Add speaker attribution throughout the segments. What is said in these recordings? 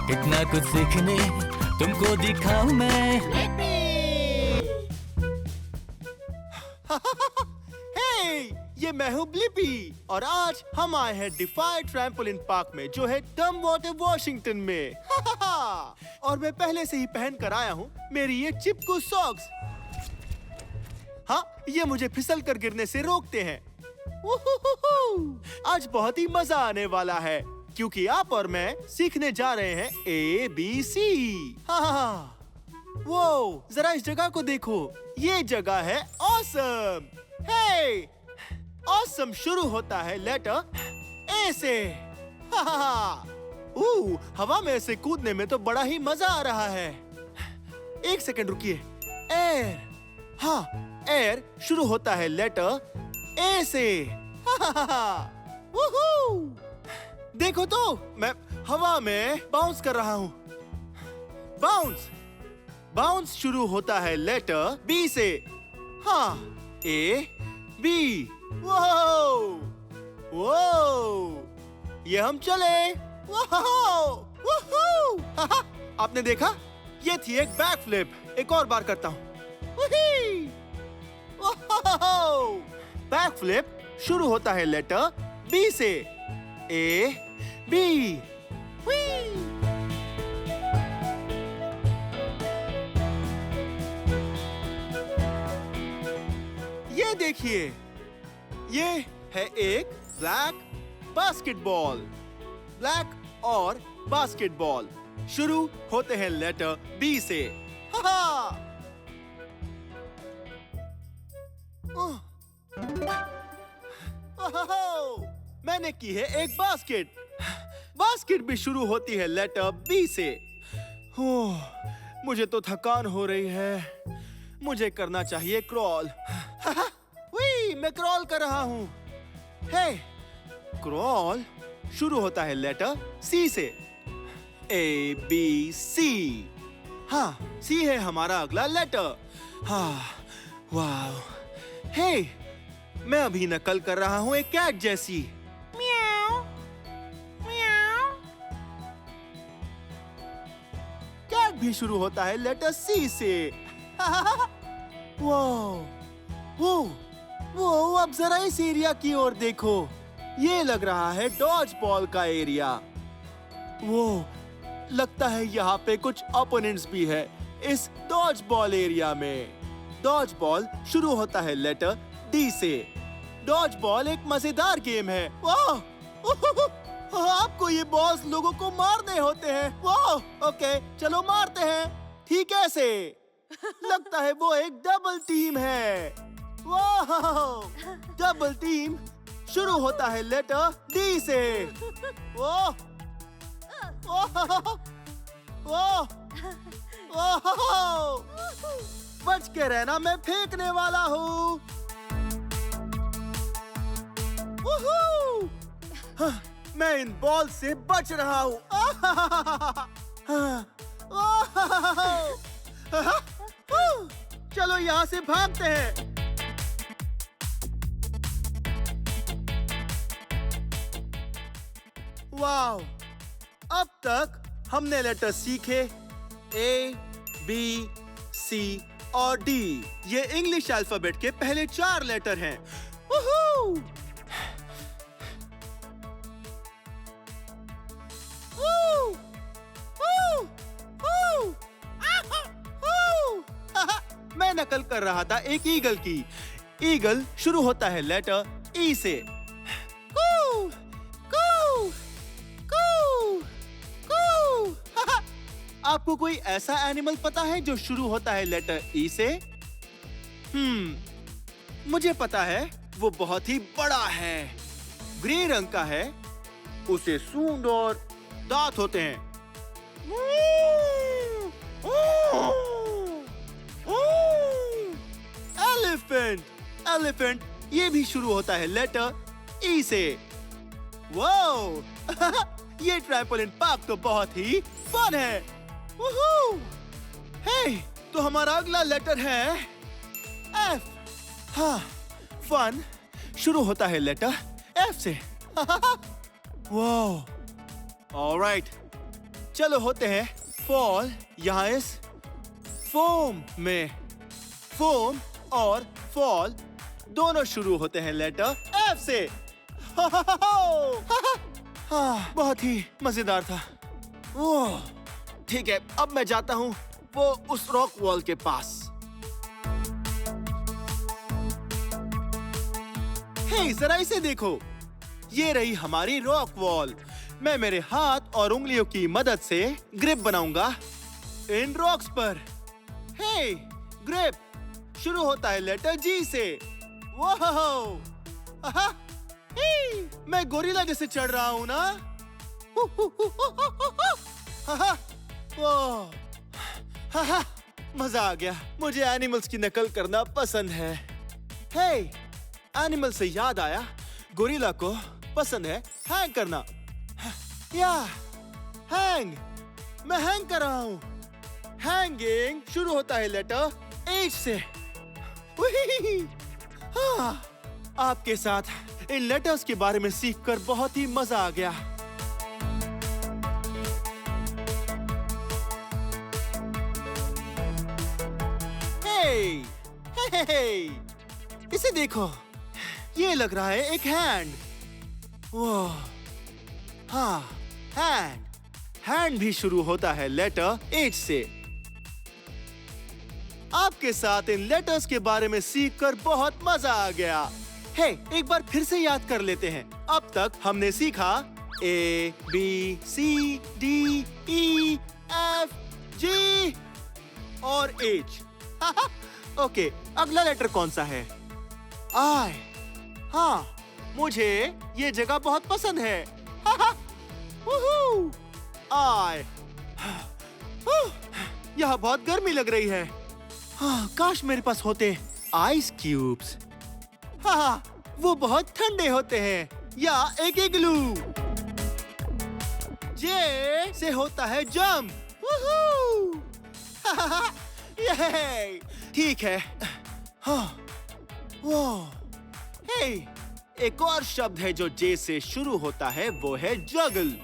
Speaker 1: इतना कुछ सीखने तुमको दिखाऊं मैं।
Speaker 2: हे, ये मैं हूँ ब्लिपी और आज हम आए हैं डिफाई ट्रैम्पोलिन पार्क में जो है डम वाटर वॉशिंगटन में। और मैं पहले से ही पहन कर आया हूँ मेरी ये चिपकू सॉक्स। हाँ, ये मुझे फिसल कर गिरने से रोकते हैं। आज बहुत ही मजा आने वाला है क्योंकि आप और मैं सीखने जा रहे हैं ABC। हाँ, वो जरा इस जगह को देखो, ये जगह है ऑसम। हे, ऑसम शुरू होता है लेटर A से। हवा में ऐसे कूदने में तो बड़ा ही मजा आ रहा है। एक सेकंड रुकिए। एयर, हाँ, एयर शुरू होता है लेटर A से। देखो तो, मैं हवा में बाउंस कर रहा हूँ। बाउंस, बाउंस शुरू होता है लेटर B से। हाँ, A, B, वो, ये हम चले। आपने देखा? ये थी एक बैक फ्लिप। एक और बार करता हूँ। बैक फ्लिप शुरू होता है लेटर B से। A, B, ये देखिए, ये है एक ब्लैक बास्केटबॉल। ब्लैक और बास्केटबॉल शुरू होते हैं लेटर B से। मैंने की है एक बास्केट। बास्केट भी शुरू होती है लेटर B से। मुझे तो थकान हो रही है। मुझे करना चाहिए क्रॉल। मैं क्रॉल कर रहा हूँ। हे, क्रॉल शुरू होता है लेटर C से। ABC। हाँ, C है हमारा अगला लेटर। वाह। हे, मैं अभी नकल कर रहा हूँ एक कैट जैसी। म्याऊ, म्याऊ। कैट भी शुरू होता है लेटर C से। वो, अब जरा इस एरिया की ओर देखो। ये लग रहा है डॉज बॉल का एरिया। वो, लगता है यहाँ पे कुछ ओपोनेंट्स भी है इस डॉज बॉल एरिया में। डॉज बॉल शुरू होता है लेटर D से। डॉज बॉल एक मजेदार गेम है। वाह! आपको ये बॉल्स लोगों को मारने होते हैं। वाह! ओके, चलो मारते हैं। ठीक है से। लगता है वो एक डबल टीम है। वाह! डबल टीम शुरू होता है लेटर D से। वाह! बच के रहना, मैं फेंकने वाला हूँ। मैं इन बॉल से बच रहा हूँ। चलो यहाँ से भागते हैं। वाव! अब तक हमने लेटर सीखे A, B, C और D। ये इंग्लिश अल्फाबेट के पहले 4 लेटर हैं। मैं नकल कर रहा था एक ईगल की। ईगल शुरू होता है लेटर E से। आपको कोई ऐसा एनिमल पता है जो शुरू होता है लेटर E से? मुझे पता है, वो बहुत ही बड़ा है। ग्रे रंग का है। उसे सूंड और दांत होते हैं। एलिफेंट, एलिफेंट ये भी शुरू होता है लेटर E से। वो ये ट्रैम्पोलिन पार्क तो बहुत ही फन है। हे, तो हमारा अगला लेटर है F। हाँ, फन शुरू होता है लेटर F से। वाह, ऑलराइट, चलो होते हैं फॉल यहाँ इस फोम में। फोम और फॉल दोनों शुरू होते हैं लेटर एफ से। बहुत ही मजेदार था। ओह, ठीक है, अब मैं जाता हूँ वो उस रॉक वॉल के पास। हे, जरा इसे देखो, ये रही हमारी रॉक वॉल। मैं मेरे हाथ और उंगलियों की मदद से ग्रिप बनाऊंगा इन रॉक्स पर। हे, ग्रिप शुरू होता है लेटर जी से। वाह, मैं गोरिल्ला जैसे चढ़ रहा हूँ ना। मजा आ गया। मुझे एनिमल्स की नकल करना पसंद है। हे, एनिमल से याद आया, गोरिल्ला को पसंद है हैंग करना। या हैंग, मैं हैंग कर रहा हूँ। हैंगिंग शुरू होता है लेटर एच से। हाँ, आपके साथ इन लेटर्स के बारे में सीखकर बहुत ही मजा आ गया। हे, इसे देखो, ये लग रहा है एक हैंड। वो, हाँ, हैंड। हैंड भी शुरू होता है लेटर एच से। आपके साथ इन लेटर्स के बारे में सीखकर बहुत मजा आ गया। हे, एक बार फिर से याद कर लेते हैं। अब तक हमने सीखा ए, बी, सी, डी, ई, एफ, जी और एच। ओके, अगला लेटर कौन सा है? आई। हाँ, मुझे ये जगह बहुत पसंद है। आई। यहाँ बहुत गर्मी लग रही है। हाँ, काश मेरे पास होते आइस क्यूब्स। हाँ, वो बहुत ठंडे होते हैं। या एक इग्लू। जे से होता है जंप। ये ठीक है। हाँ, वो, हे, एक और शब्द है जो जे से शुरू होता है, वो है जगल।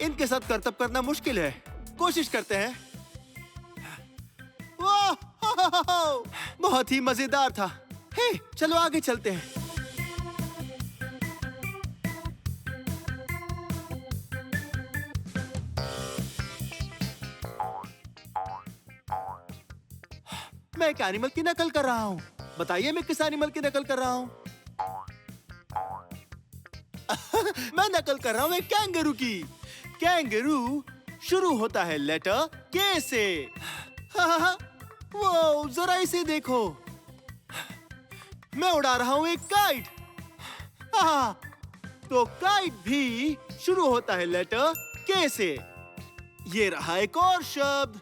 Speaker 2: इनके साथ करतब करना मुश्किल है, कोशिश करते हैं। बहुत ही मजेदार था। हे, चलो आगे चलते हैं। मैं एक एनिमल की नकल कर रहा हूँ। बताइए मैं किस एनिमल की नकल कर रहा हूँ? मैं नकल कर रहा हूँ एक कैंगरू की। कैंगरू शुरू होता है लेटर के से। वो, जरा इसे देखो, मैं उड़ा रहा हूँ एक काइट। तो काइट भी शुरू होता है लेटर के से। ये रहा एक और शब्द,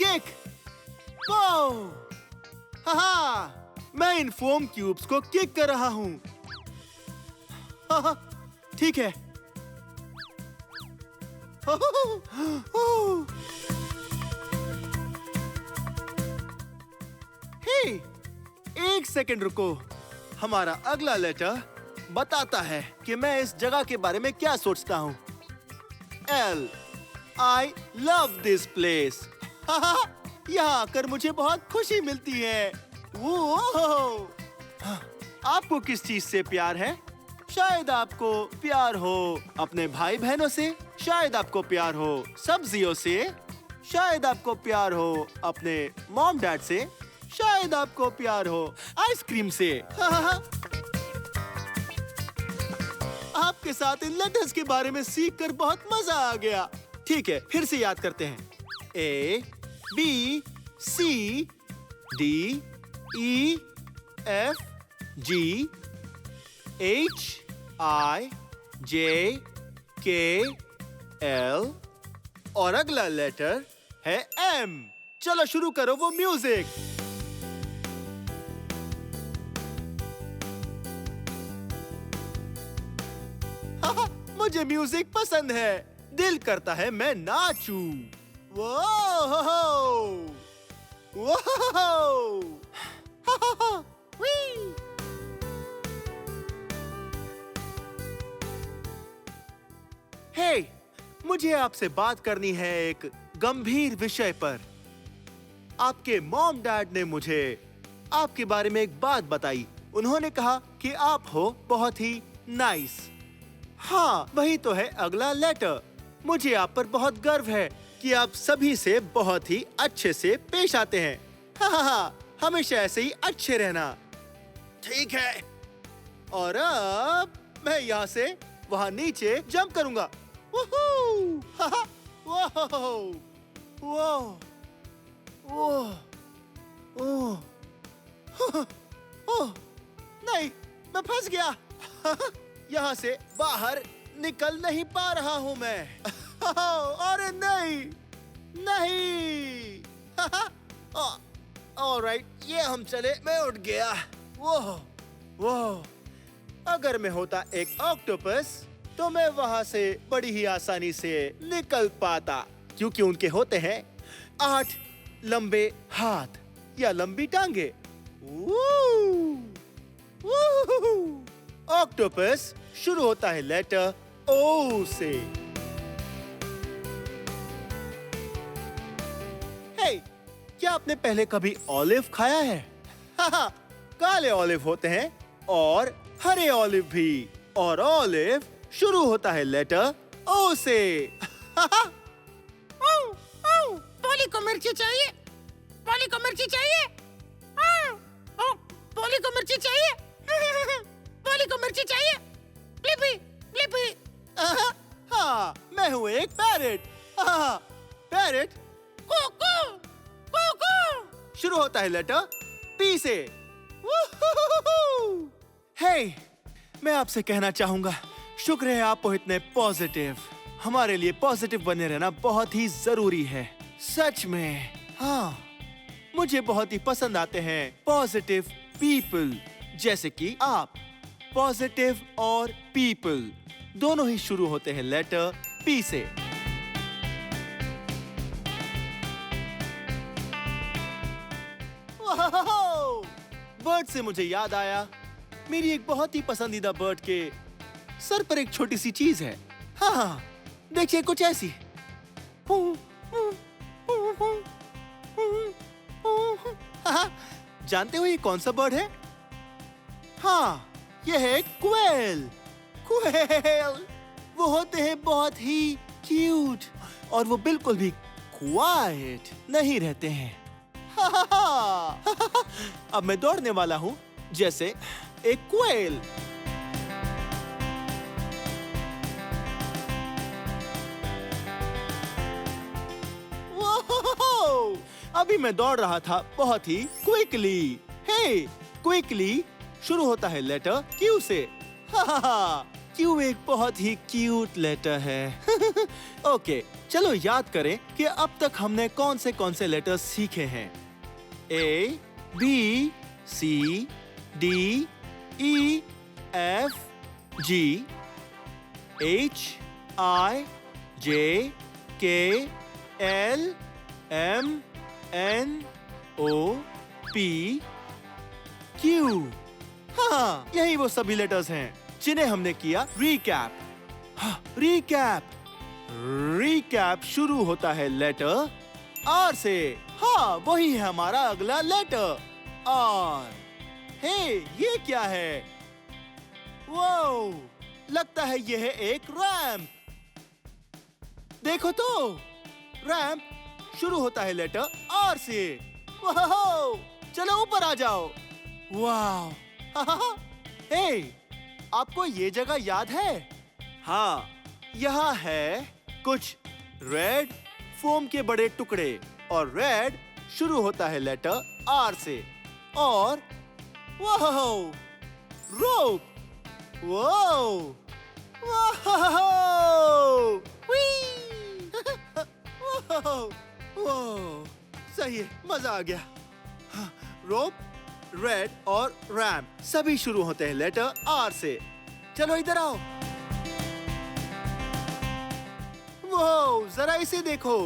Speaker 2: किक। मैं इन फोम क्यूब्स को किक कर रहा हूँ। ठीक है। हे, एक सेकंड रुको। हमारा अगला लेटर बताता है कि मैं इस जगह के बारे में क्या सोचता हूँ। L, I love this place. यहाँ आकर मुझे बहुत खुशी मिलती है। वो, आपको किस चीज से प्यार है? शायद आपको प्यार हो अपने भाई बहनों से, शायद आपको प्यार हो सब्जियों से, शायद आपको प्यार हो अपने मॉम डैड से, शायद आपको प्यार हो आइसक्रीम से। आपके साथ इन लेटर्स के बारे में सीखकर बहुत मजा आ गया। ठीक है, फिर से याद करते हैं। ए, बी, सी, डी, ई, एफ, जी, एच, आई, जे, के, एल और अगला लेटर है एम। चलो शुरू करो वो म्यूजिक। मुझे म्यूजिक पसंद है, दिल करता है मैं नाचूं। हे, मुझे आपसे बात करनी है एक गंभीर विषय पर। आपके मॉम डैड ने मुझे आपके बारे में एक बात बताई। उन्होंने कहा कि आप हो बहुत ही नाइस। हाँ, वही तो है अगला लेटर। मुझे आप पर बहुत गर्व है कि आप सभी से बहुत ही अच्छे से पेश आते हैं। हाँ, हमेशा ऐसे ही अच्छे रहना। ठीक है। और अब मैं यहाँ से वहाँ नीचे जंप करूंगा। वूहू! हा हा! वो वो वो ओह नहीं, मैं फंस गया। यहाँ से बाहर निकल नहीं पा रहा हूँ मैं। अरे नहीं, नहीं। ऑलराइट, ये हम चले। मैं उठ गया। वो अगर मैं होता एक ऑक्टोपस तो मैं वहाँ से बड़ी ही आसानी से निकल पाता, क्योंकि उनके होते हैं 8 लंबे हाथ या लंबी टांगे। ऑक्टोपस शुरू होता है लेटर ओ से। हे, क्या आपने पहले कभी ऑलिव खाया है? हाँ, काले ऑलिव होते हैं और हरे ऑलिव भी। और ऑलिव शुरू होता है लेटर ओ से।
Speaker 3: पोली को मिर्ची चाहिए। पोली को मिर्ची चाहिए। पोली को मिर्ची चाहिए। पोली को मिर्ची चाहिए। Flippi, Flippi.
Speaker 2: हाँ, मैं हूँ एक पैरेट। पैरेट
Speaker 3: कुकू, कुकू।
Speaker 2: शुरू होता है लेटर पी से। हे, मैं आपसे कहना चाहूंगा, शुक्र है आप हो इतने पॉजिटिव। हमारे लिए पॉजिटिव बने रहना बहुत ही जरूरी है। सच में। हाँ, मुझे बहुत ही पसंद आते हैं पॉजिटिव पीपल, जैसे कि आप। पॉजिटिव और पीपल दोनों ही शुरू होते हैं लेटर पी से। बर्ड से मुझे याद आया, मेरी एक बहुत ही पसंदीदा बर्ड के सर पर एक छोटी सी चीज है। हाँ, देखिए कुछ ऐसी। हाँ, जानते हो ये कौन सा बर्ड है? हाँ, यह है क्वेल। क्वेल वो होते हैं बहुत ही क्यूट और वो बिल्कुल भी क्वाइट नहीं रहते हैं। अब मैं दौड़ने वाला हूँ जैसे एक क्वेल। अभी मैं दौड़ रहा था बहुत ही क्विकली। हे, क्विकली शुरू होता है लेटर क्यू से। क्यू एक बहुत ही क्यूट लेटर है। ओके, चलो याद करें कि अब तक हमने कौन से लेटर सीखे हैं। ए, बी, सी, डी, ई, एफ, जी, एच, आई, जे, के, एल, एम, एन, ओ, पी, क्यू। हाँ, यही वो सभी लेटर्स हैं जिन्हें हमने किया रिकैप। हाँ, रिकैप। रिकैप शुरू होता है लेटर आर से। हाँ, वही है हमारा अगला लेटर आर। हे, ये क्या है? वो लगता है यह है एक रैम्प। देखो तो, रैम्प शुरू होता है लेटर आर से। वाह, चलो ऊपर आ जाओ। वाह, हे, आपको ये जगह याद है? हाँ, यहाँ है कुछ रेड फोम के बड़े टुकड़े और रेड शुरू होता है लेटर आर से। और वाह, रोप। वाह, सही है, मजा आ गया। हाँ, रोप, रेड और रैम्प सभी शुरू होते हैं लेटर आर से। चलो इधर आओ। वो जरा इसे देखो।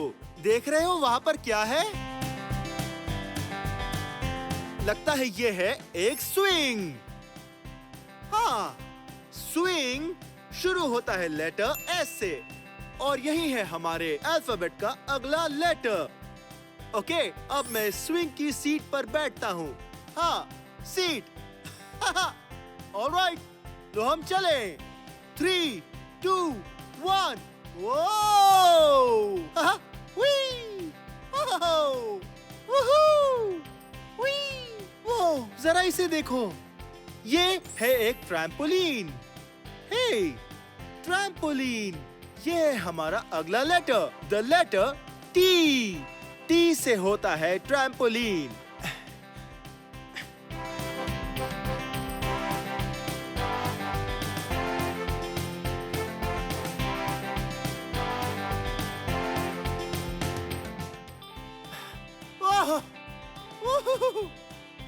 Speaker 2: देख रहे हो वहां पर क्या है? लगता है ये है एक स्विंग। हाँ, स्विंग शुरू होता है लेटर एस से। और यही है हमारे अल्फाबेट का अगला लेटर। ओके, अब मैं स्विंग की सीट पर बैठता हूँ। हाँ, सीट। ऑलराइट, तो हम चले। 3, 2, 1। वो जरा इसे देखो, ये है एक ट्रैम्पोलिन। हे, ट्रैम्पोलिन। ये है हमारा अगला letter, the letter T. T से होता है ट्रैम्पोलिन।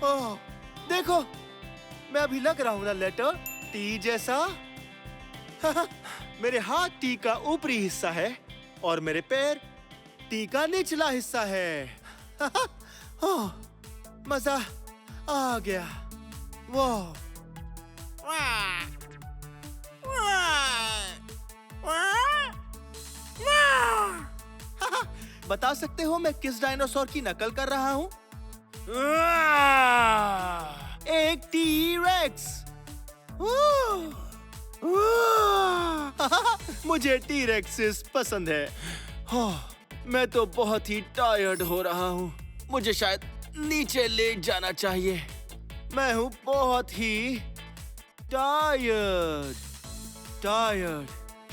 Speaker 2: ओह, देखो, मैं अभी लग रहा हूँ ना लेटर टी जैसा। मेरे हाथ टी का ऊपरी हिस्सा है और मेरे पैर टी का निचला हिस्सा है। मजा आ गया। वाह, बता सकते हो मैं किस डायनासोर की नकल कर रहा हूँ? एक टी-रेक्स। मुझे टी-रेक्सिस पसंद है। मैं तो बहुत ही टायर्ड हो रहा हूँ। मुझे शायद नीचे लेट जाना चाहिए। मैं हूँ बहुत ही टायर्ड।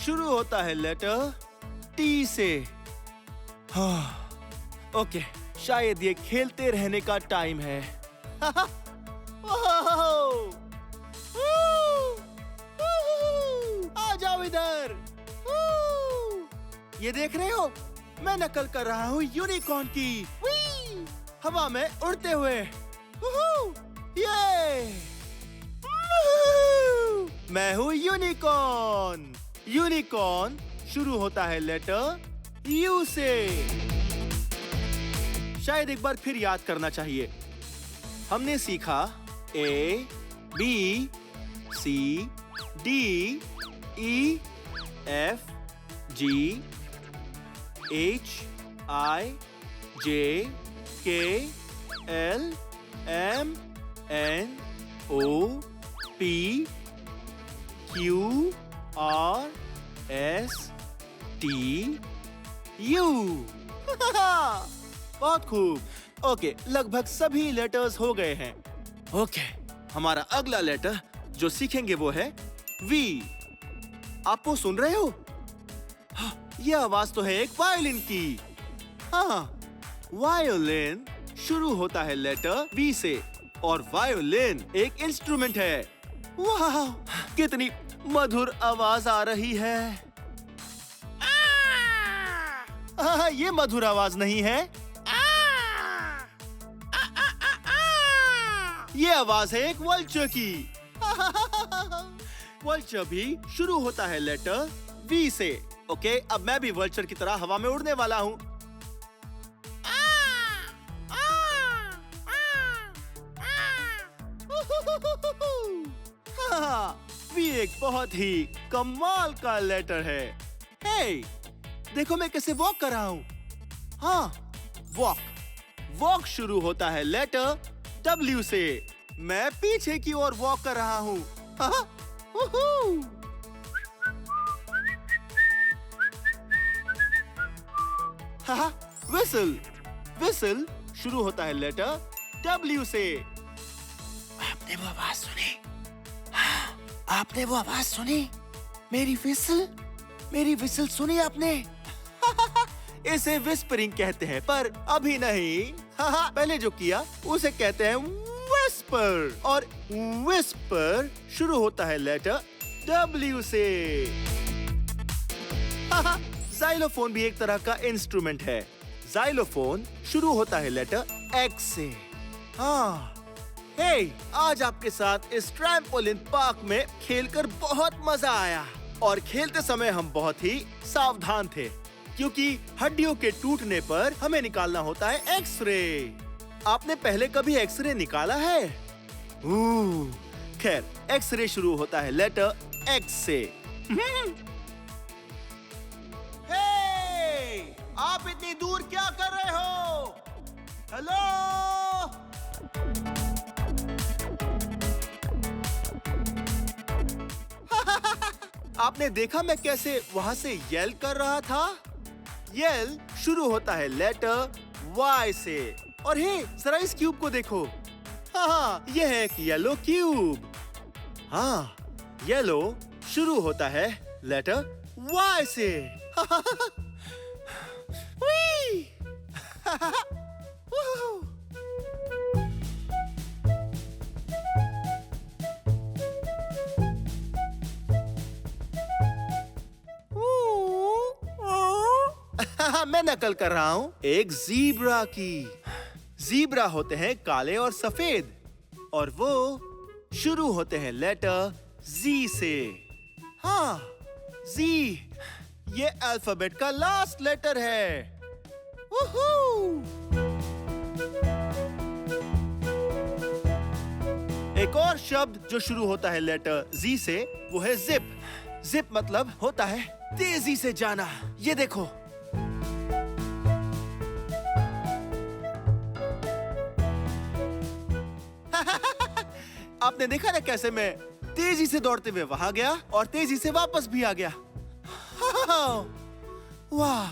Speaker 2: शुरू होता है लेटर टी से। ओके, शायद ये खेलते रहने का टाइम है। आ जाओ इधर। ये देख रहे हो, मैं नकल कर रहा हूँ यूनिकॉर्न की। हवा में उड़ते हुए। ये मैं हूँ यूनिकॉर्न। यूनिकॉर्न शुरू होता है लेटर यू से। शायद एक बार फिर याद करना चाहिए। हमने सीखा A, B, C, D, E, F, G, H, I, J, K, L, M, N, O, P, Q, R, S, T, U। बहुत खूब। ओके, लगभग सभी लेटर्स हो गए हैं। ओके, हमारा अगला लेटर जो सीखेंगे वो है V। आप वो सुन रहे हो? ये आवाज तो है एक वायोलिन की। हाँ, वायोलिन शुरू होता है लेटर V से और वायोलिन एक इंस्ट्रूमेंट है। वाह, कितनी मधुर आवाज आ रही है। ये मधुर आवाज नहीं है, ये आवाज है एक वल्चर की। वल्चर भी शुरू होता है लेटर V से। ओके, अब मैं भी वल्चर की तरह हवा में उड़ने वाला हूँ। V एक बहुत ही कमाल का लेटर है। हे, देखो मैं कैसे वॉक कर रहा हूँ। हाँ, वॉक शुरू होता है लेटर W से। मैं पीछे की ओर वॉक कर रहा हूँ। विसल शुरू होता है लेटर W से। आपने वो आवाज सुनी? आपने वो आवाज सुनी? मेरी विसल सुनी आपने? इसे विस्परिंग कहते हैं, पर अभी नहीं। पहले जो किया उसे कहते हैं विस्पर, और विस्पर शुरू होता है लेटर W से। जाइलोफोन भी एक तरह का इंस्ट्रूमेंट है। जाइलोफोन शुरू होता है लेटर X से। हाँ, हे, आज आपके साथ इस ट्रैम्पोलिन पार्क में खेलकर बहुत मजा आया। और खेलते समय हम बहुत ही सावधान थे, क्योंकि हड्डियों के टूटने पर हमें निकालना होता है एक्सरे। आपने पहले कभी एक्सरे निकाला है? खैर, एक्सरे शुरू होता है लेटर X से। आप इतनी दूर क्या कर रहे हो? हेलो? आपने देखा मैं कैसे वहां से येल कर रहा था? येल शुरू होता है लेटर Y से। और हे, जरा इस क्यूब को देखो। हाँ, यह है एक येलो क्यूब। हाँ, येलो शुरू होता है लेटर Y से। Whee! Woohoo! मैं नकल कर रहा हूँ एक ज़ीब्रा की। ज़ीब्रा होते हैं काले और सफेद और वो शुरू होते हैं लेटर Z से। हाँ, Z, ये अल्फाबेट का लास्ट लेटर है। वूहू! एक और शब्द जो शुरू होता है लेटर Z से वो है जिप। जिप मतलब होता है तेजी से जाना। ये देखो। आपने देखा ना कैसे मैं तेजी से दौड़ते हुए वहां गया और तेजी से वापस भी आ गया। वाह!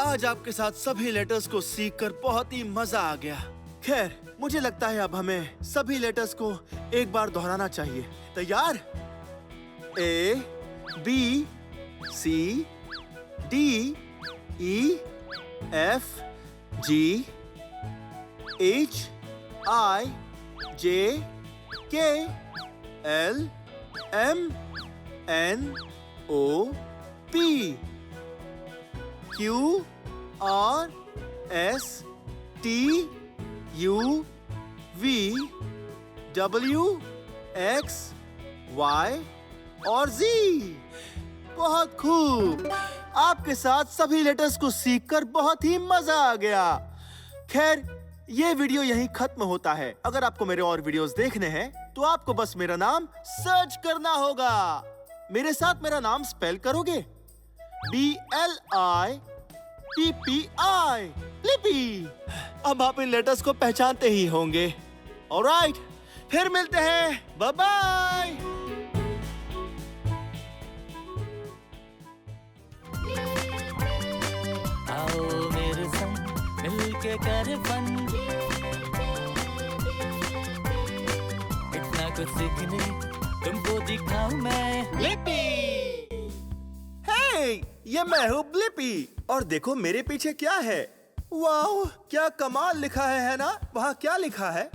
Speaker 2: आज आपके साथ सभी लेटर्स को सीखकर बहुत ही मजा आ गया। खैर, मुझे लगता है अब हमें सभी लेटर्स को एक बार दोहराना चाहिए। तैयार? A, B, C, D, E, F, G, H, I, J, K, L, M, N, O, P, Q, R, S, T, U, V, W, X, Y और Z। बहुत खूब। आपके साथ सभी लेटर्स को सीखकर बहुत ही मजा आ गया। खैर, ये वीडियो यहीं खत्म होता है। अगर आपको मेरे और वीडियोस देखने हैं तो आपको बस मेरा नाम सर्च करना होगा। मेरे साथ मेरा नाम स्पेल करोगे? BLIPPI, Blippi. अब आप इन लेटर्स को पहचानते ही होंगे। ऑलराइट, फिर मिलते हैं। Bye bye.
Speaker 1: आओ मेरे संग मिलके कर फन, इतना कुछ सीखने तुमको दिखाऊं मैं।
Speaker 2: ब्लिपी। हे, ये मैं हूँ ब्लिपी और देखो मेरे पीछे क्या है। वाह, क्या कमाल लिखा है ना? वहाँ क्या लिखा है?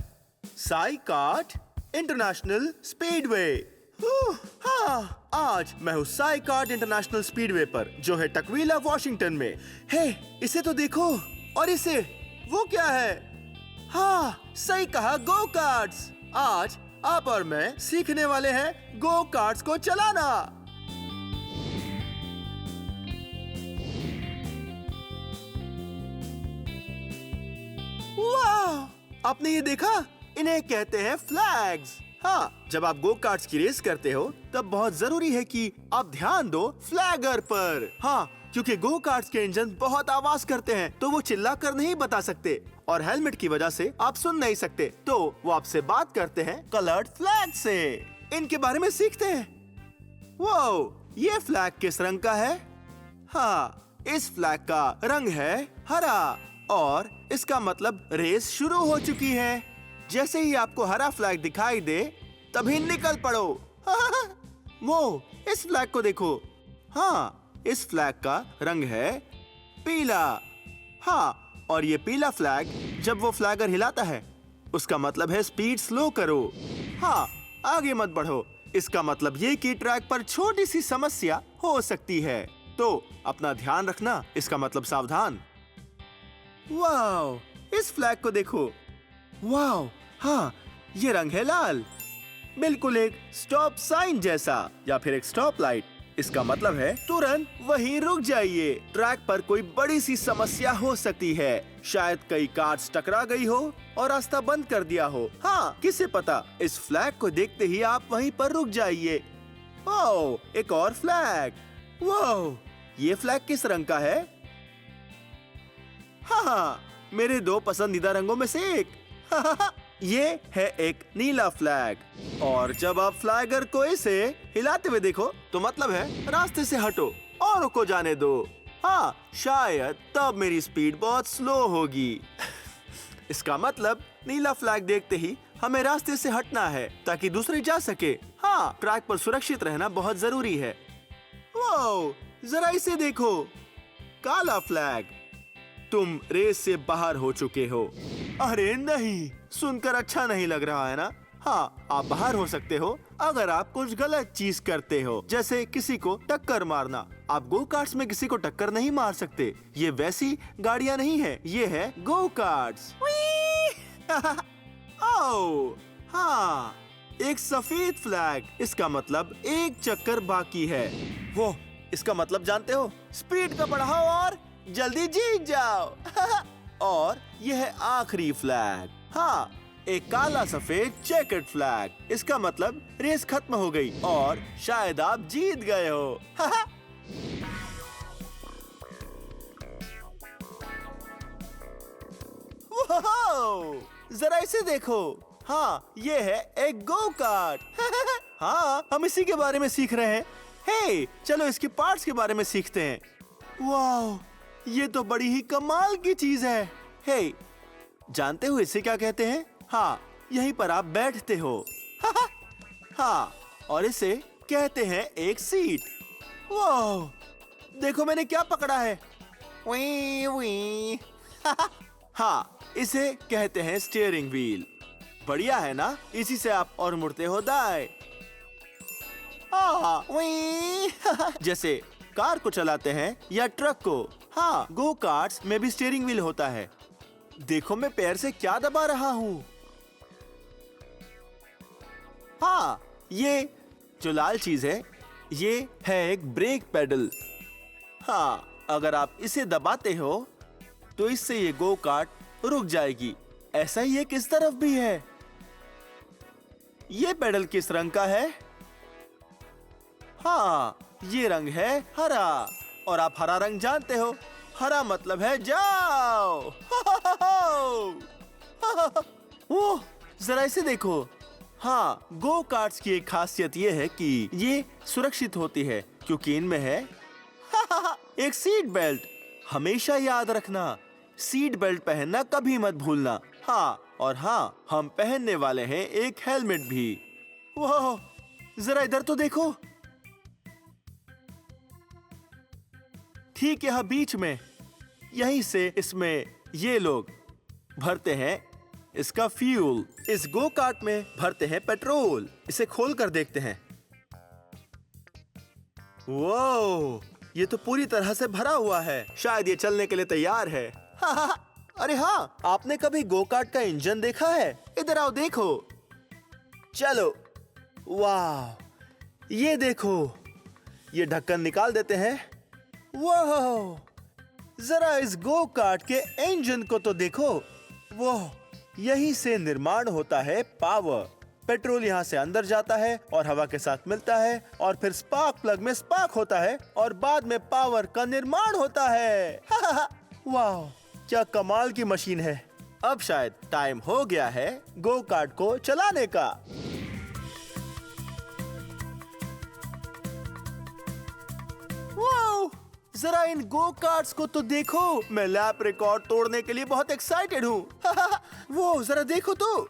Speaker 2: साइकार्ट इंटरनेशनल स्पीडवे। हाँ, आज मैं हूँ साइकार्ट इंटरनेशनल स्पीडवे पर, जो है टकवीला वॉशिंगटन में। हे, इसे तो देखो। और इसे, वो क्या है? हाँ, सही कहा, गो कार्ट्स। आज आप और मैं सीखने वाले हैं गो कार्ट्स को चलाना। वाह! आपने ये देखा? इन्हें कहते हैं फ्लैग्स। हाँ, जब आप गो कार्ट्स की रेस करते हो तब बहुत जरूरी है कि आप ध्यान दो फ्लैगर पर। हाँ, क्योंकि गो कार्ट्स के इंजन बहुत आवाज करते हैं तो वो चिल्ला कर नहीं बता सकते और हेलमेट की वजह से आप सुन नहीं सकते, तो वो आपसे बात करते हैं कलर्ड फ्लैग से। इनके बारे में सीखते हैं। वो, ये फ्लैग किस रंग का है? हाँ, इस फ्लैग का रंग है हरा और इसका मतलब रेस शुरू हो चुकी है। जैसे ही आपको हरा फ्लैग दिखाई दे तभी निकल पड़ो। वो, इस फ्लैग को देखो। हाँ, इस फ्लैग का रंग है पीला। हाँ, और ये पीला फ्लैग जब वो फ्लैगर हिलाता है उसका मतलब है स्पीड स्लो करो। हाँ, आगे मत बढ़ो। इसका मतलब ये कि ट्रैक पर छोटी सी समस्या हो सकती है, तो अपना ध्यान रखना। इसका मतलब सावधान। वाओ, इस फ्लैग को देखो। वाओ, हाँ, ये रंग है लाल, बिल्कुल एक स्टॉप साइन जैसा या फिर एक स्टॉप लाइट। इसका मतलब है तुरंत वहीं रुक जाइए। ट्रैक पर कोई बड़ी सी समस्या हो सकती है। शायद कई कार्स टकरा गई हो और रास्ता बंद कर दिया हो। हाँ, किसे पता। इस फ्लैग को देखते ही आप वहीं पर रुक जाइए। ओह, एक और फ्लैग। वाह, ये फ्लैग किस रंग का है? हाँ, मेरे दो पसंदीदा रंगों में से एक। ये है एक नीला फ्लैग और जब आप फ्लैगर को इसे हिलाते हुए देखो तो मतलब है रास्ते से हटो और रुको जाने दो। हाँ, शायद तब मेरी स्पीड बहुत स्लो होगी। इसका मतलब नीला फ्लैग देखते ही हमें रास्ते से हटना है ताकि दूसरे जा सके। हाँ, ट्रैक पर सुरक्षित रहना बहुत जरूरी है। वाओ, जरा इसे देखो, काला फ्लैग। तुम रेस से बाहर हो चुके हो। अरे नहीं, सुनकर अच्छा नहीं लग रहा है ना? हाँ, आप बाहर हो सकते हो अगर आप कुछ गलत चीज करते हो, जैसे किसी को टक्कर मारना। आप गो कार्ट्स में किसी को टक्कर नहीं मार सकते। ये वैसी गाड़ियाँ नहीं है, ये है गो कार्ट्स। ओह, हाँ, एक सफेद फ्लैग। इसका मतलब एक चक्कर बाकी है। वो इसका मतलब जानते हो? स्पीड को बढ़ाओ और जल्दी जीत जाओ। और यह है आखिरी फ्लैग। हाँ, एक काला सफेद चेकर्ड फ्लैग। इसका मतलब रेस खत्म हो गई और शायद आप जीत गए हो। जरा इसे देखो। हाँ, ये है एक गो कार्ट। हाँ, हम इसी के बारे में सीख रहे हैं। हे, चलो इसके पार्ट्स के बारे में सीखते हैं। वाह, ये तो बड़ी ही कमाल की चीज है। हे, जानते हो इसे क्या कहते हैं? हाँ, यहीं पर आप बैठते हो। हाँ, और इसे कहते हैं एक सीट। वाह, देखो मैंने क्या पकड़ा है। वी वी। हाँ, इसे कहते हैं स्टीयरिंग व्हील। बढ़िया है ना? इसी से आप और मुड़ते हो दाएं। जैसे कार को चलाते हैं या ट्रक को। हाँ, गो कार्ट्स में भी स्टीयरिंग व्हील होता है। देखो मैं पैर से क्या दबा रहा हूँ। हाँ, ये जो लाल चीज है, ये है एक ब्रेक पेडल। हाँ, अगर आप इसे दबाते हो तो इससे ये गो कार्ट रुक जाएगी। ऐसा ही एक इस तरफ भी है। ये पेडल किस रंग का है? हाँ, ये रंग है हरा। और आप हरा रंग जानते हो, हरा मतलब है जाओ। ओह, जरा इसे देखो। हाँ, गो कार्ट्स की एक खासियत ये है कि ये सुरक्षित होती है क्योंकि इनमें है एक सीट बेल्ट। हमेशा याद रखना, सीट बेल्ट पहनना कभी मत भूलना। हाँ, और हाँ, हम पहनने वाले हैं एक हेलमेट भी। वाह, जरा इधर तो देखो। ठीक यहाँ बीच में, यहीं से इसमें ये लोग भरते हैं इसका फ्यूल। इस गो कार्ट में भरते हैं पेट्रोल। इसे खोल कर देखते हैं। वो, ये तो पूरी तरह से भरा हुआ है। शायद ये चलने के लिए तैयार है। अरे हाँ, आपने कभी गो कार्ट का इंजन देखा है? इधर आओ देखो। चलो। वाह, ये देखो, ये ढक्कन निकाल देते हैं। वाह, जरा इस गो कार्ट के इंजन को तो देखो। वाह, यहीं से निर्माण होता है पावर। पेट्रोल यहाँ से अंदर जाता है और हवा के साथ मिलता है और फिर स्पार्क प्लग में स्पार्क होता है और बाद में पावर का निर्माण होता है। वाह, क्या कमाल की मशीन है। अब शायद टाइम हो गया है गो कार्ट को चलाने का। वाह, जरा इन गो कार्ट्स को तो देखो। मैं लैप रिकॉर्ड तोड़ने के लिए बहुत एक्साइटेड हूँ। वो जरा देखो तो।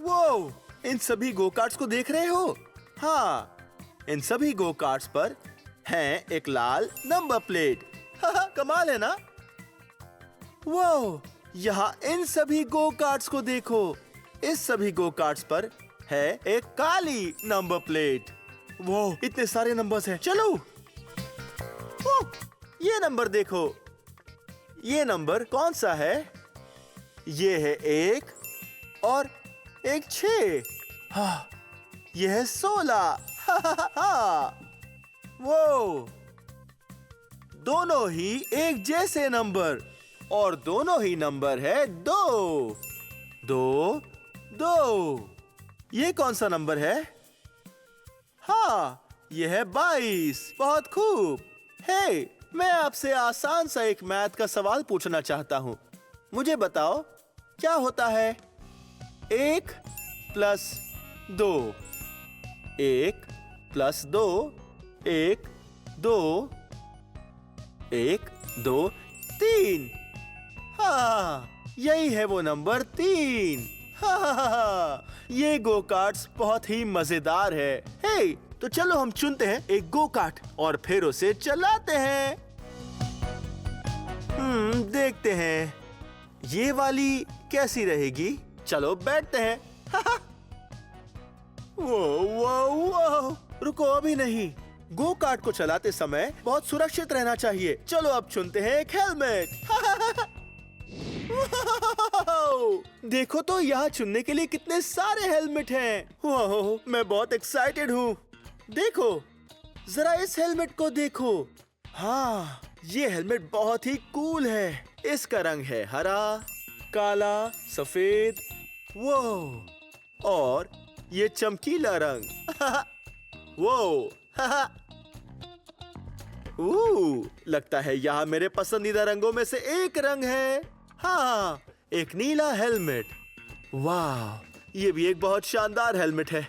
Speaker 2: वो, इन सभी गो कार्ट्स को देख रहे हो? हाँ, इन सभी गो कार्ट्स पर है एक लाल नंबर प्लेट। कमाल है ना? वो, यहाँ इन सभी गो कार्ट्स को देखो। इस सभी गो कार्ट्स पर है एक काली नंबर प्लेट। वो, इतने सारे नंबर्स हैं। चलो। ये नंबर देखो। ये नंबर कौन सा है? ये है 1 और एक 6। हाँ, ये है 16। वो, दोनों ही एक जैसे नंबर और दोनों ही नंबर है 2 2 2। ये कौन सा नंबर है? हाँ, ये है 22। बहुत खूब। हे, मैं आपसे आसान सा एक मैथ का सवाल पूछना चाहता हूँ। मुझे बताओ क्या होता है 1 प्लस 2, 1 प्लस 2, 1 2 1 2 3। हाँ, यही है वो नंबर 3। हाँ, ये गो कार्ट्स बहुत ही मजेदार है। हे, तो चलो हम चुनते हैं एक गो कार्ट और फिर उसे चलाते हैं। देखते हैं ये वाली कैसी रहेगी। चलो बैठते हैं। वो रुको, अभी नहीं। गो कार्ट को चलाते समय बहुत सुरक्षित रहना चाहिए। चलो अब चुनते हैं एक हेलमेट। देखो तो यहाँ चुनने के लिए कितने सारे हेलमेट हैं। वाह, मैं बहुत एक्साइटेड हूँ। देखो जरा इस हेलमेट को देखो। हाँ, ये हेलमेट बहुत ही कूल है। इसका रंग है हरा, काला, सफेद, वो और ये चमकीला रंग। वो लगता है यहाँ मेरे पसंदीदा रंगों में से एक रंग है। हाँ, एक नीला हेलमेट। वाह, ये भी एक बहुत शानदार हेलमेट है।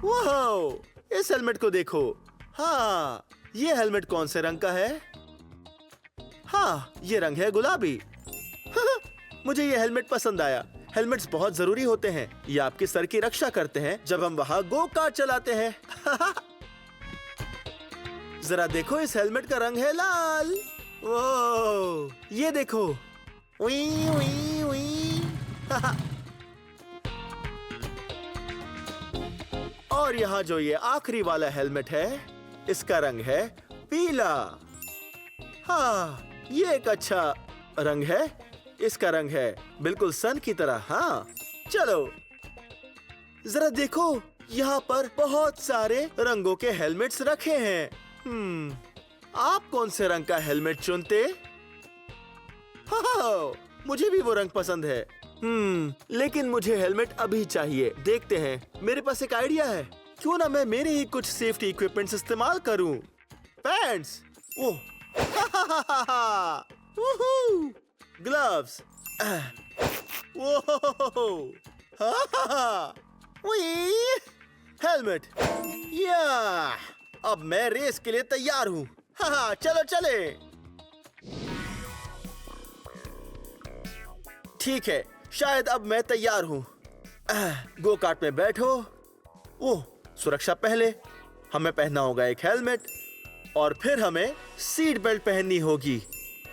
Speaker 2: वाह, इस हेलमेट को देखो। हाँ, ये हेलमेट कौन से रंग का है? हाँ, ये रंग है गुलाबी। मुझे ये हेलमेट पसंद आया। हेलमेट्स बहुत जरूरी होते हैं। ये आपके सर की रक्षा करते हैं जब हम वहाँ गो कार्ट चलाते हैं। जरा देखो, इस हेलमेट का रंग है लाल। वो ये देखो। उई उई उई। और यहाँ जो ये आखिरी वाला हेलमेट है, इसका रंग है पीला। हाँ, ये एक अच्छा रंग है। इसका रंग है बिल्कुल सन की तरह। हाँ, चलो जरा देखो, यहाँ पर बहुत सारे रंगों के हेलमेट्स रखे हैं। आप कौन से रंग का हेलमेट चुनते? हाँ, मुझे भी वो रंग पसंद है। लेकिन मुझे हेलमेट अभी चाहिए। देखते हैं, मेरे पास एक आइडिया है। क्यों ना मैं मेरे ही कुछ सेफ्टी इक्विपमेंट्स इस्तेमाल करूं। पैंट्स, ओह, ग्लव्स, हेलमेट। या, अब मैं रेस के लिए तैयार हूँ। चलो चले। ठीक है, शायद अब मैं तैयार हूँ। गो कार्ट में बैठो। ओह, सुरक्षा पहले हमें पहनना होगा एक हेलमेट और फिर हमें सीट बेल्ट पहननी होगी।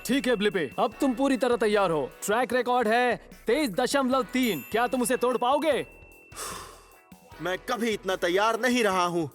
Speaker 4: ठीक है ब्लिपी, अब तुम पूरी तरह तैयार हो। ट्रैक रिकॉर्ड है 23.3। क्या तुम उसे तोड़ पाओगे?
Speaker 2: मैं कभी इतना तैयार नहीं रहा हूँ।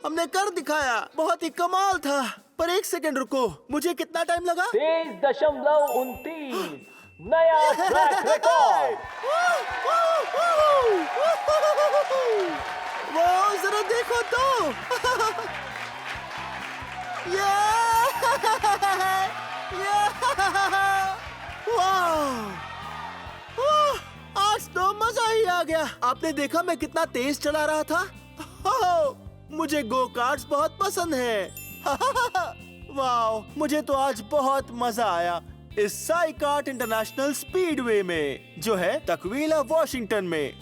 Speaker 2: हमने कर दिखाया। बहुत ही कमाल था। पर एक सेकंड रुको, मुझे कितना टाइम लगा?
Speaker 4: 23.29 नया ट्रैक रिकॉर्ड।
Speaker 2: वो जरा देखो तो। आज तो मजा ही आ गया। आपने देखा मैं कितना तेज चला रहा था। मुझे गो कार्ट्स बहुत पसंद है। वाओ, मुझे तो आज बहुत मजा आया इस साई कार्ट इंटरनेशनल स्पीडवे में, जो है तकवीला, वॉशिंगटन में।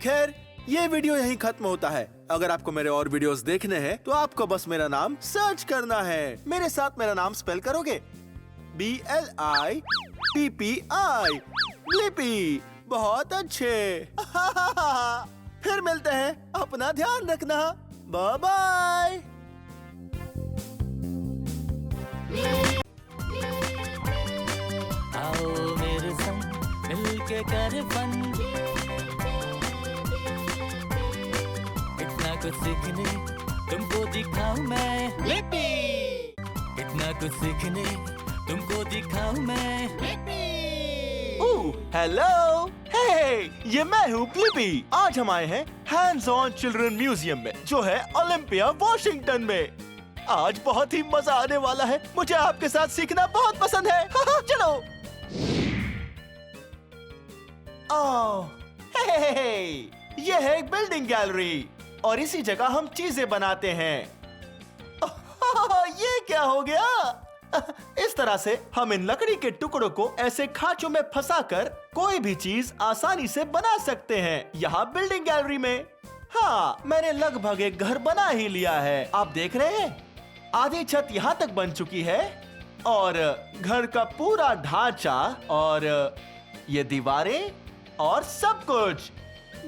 Speaker 2: खैर, ये वीडियो यहीं खत्म होता है। अगर आपको मेरे और वीडियोस देखने हैं तो आपको बस मेरा नाम सर्च करना है। मेरे साथ मेरा नाम स्पेल करोगे, BLIPPI, ब्लिपी। बहुत अच्छे। फिर मिलते हैं, अपना ध्यान रखना। Bye bye.
Speaker 1: आओ मेरे संग मिलके कर फन, इतना कुछ सीखने तुमको दिखाऊं मैं,
Speaker 3: ब्लिपी
Speaker 1: इतना कुछ सीखने तुमको दिखाऊं मैं।
Speaker 2: हेलो, हे, ये मैं हूँ ब्लिपी। आज हम आए हैं हैंड्स ऑन चिल्ड्रन म्यूजियम में, जो है ओलंपिया वॉशिंगटन में। आज बहुत ही मजा आने वाला है। मुझे आपके साथ सीखना बहुत पसंद है। चलो। ओह, हे, ये है एक बिल्डिंग गैलरी और इसी जगह हम चीजें बनाते हैं। ये क्या हो गया? इस तरह से हम इन लकड़ी के टुकड़ों को ऐसे खांचों में फंसाकर कोई भी चीज आसानी से बना सकते हैं। यहाँ बिल्डिंग गैलरी में। हाँ, मैंने लगभग एक घर बना ही लिया है। आप देख रहे हैं, आधी छत यहाँ तक बन चुकी है और घर का पूरा ढांचा और ये दीवारें और सब कुछ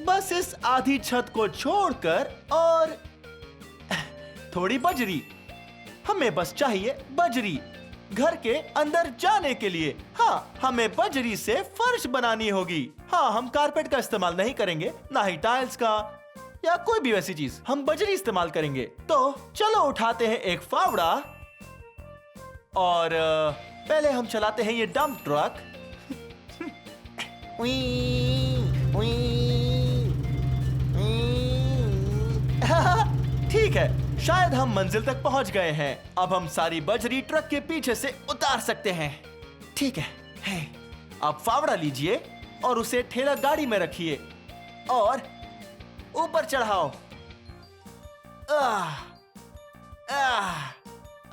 Speaker 2: बस इस आधी छत को छोड़कर और थोड़ी बजरी। हमें बस चाहिए बजरी घर के अंदर जाने के लिए। हाँ, हमें बजरी से फर्श बनानी होगी। हाँ, हम कारपेट का इस्तेमाल नहीं करेंगे, ना ही टाइल्स का या कोई भी वैसी चीज। हम बजरी इस्तेमाल करेंगे। तो चलो उठाते हैं एक फावड़ा और पहले हम चलाते हैं ये डंप ट्रक। ठीक है, शायद हम मंजिल तक पहुंच गए हैं। अब हम सारी बजरी ट्रक के पीछे से उतार सकते हैं। ठीक है, अब फावड़ा लीजिए और उसे ठेला गाड़ी में रखिए और ऊपर चढ़ाओ।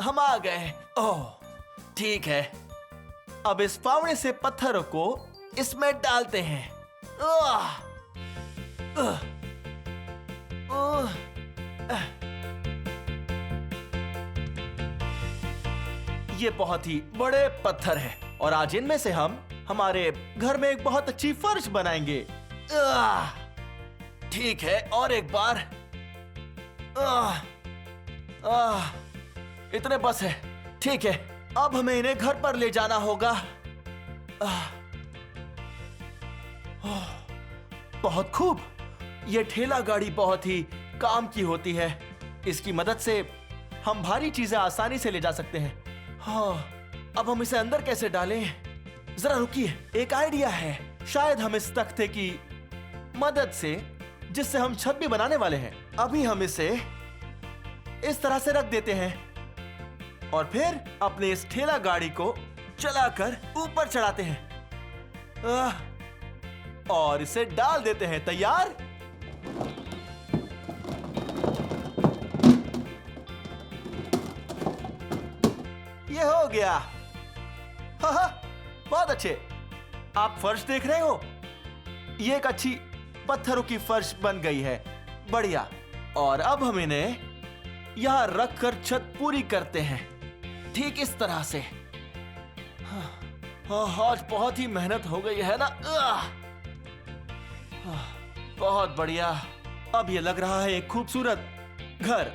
Speaker 2: हम आ गए। ओह, ठीक है। अब इस फावड़े से पत्थरों को इसमें डालते हैं। ये बहुत ही बड़े पत्थर है और आज इनमें से हम हमारे घर में एक बहुत अच्छी फर्श बनाएंगे। ठीक है, और एक बार। इतने बस है। ठीक है, अब हमें इन्हें घर पर ले जाना होगा। बहुत खूब। ये ठेला गाड़ी बहुत ही काम की होती है। इसकी मदद से हम भारी चीजें आसानी से ले जा सकते हैं। हाँ, अब हम इसे अंदर कैसे डालें? जरा रुकिए, एक आइडिया है। शायद हम इस तख्ते की मदद से, जिससे हम छत भी बनाने वाले हैं, अभी हम इसे इस तरह से रख देते हैं और फिर अपने इस ठेला गाड़ी को चलाकर ऊपर चढ़ाते हैं और इसे डाल देते हैं। तैयार? ये हो गया। हाँ, बहुत अच्छे। आप फर्श देख रहे हो? ये एक अच्छी पत्थरों की फर्श बन गई है। बढ़िया। और अब हम इन्हें यहां रखकर छत पूरी करते हैं, ठीक इस तरह से। आज बहुत ही मेहनत हो गई है ना। बहुत बढ़िया। अब ये लग रहा है एक खूबसूरत घर।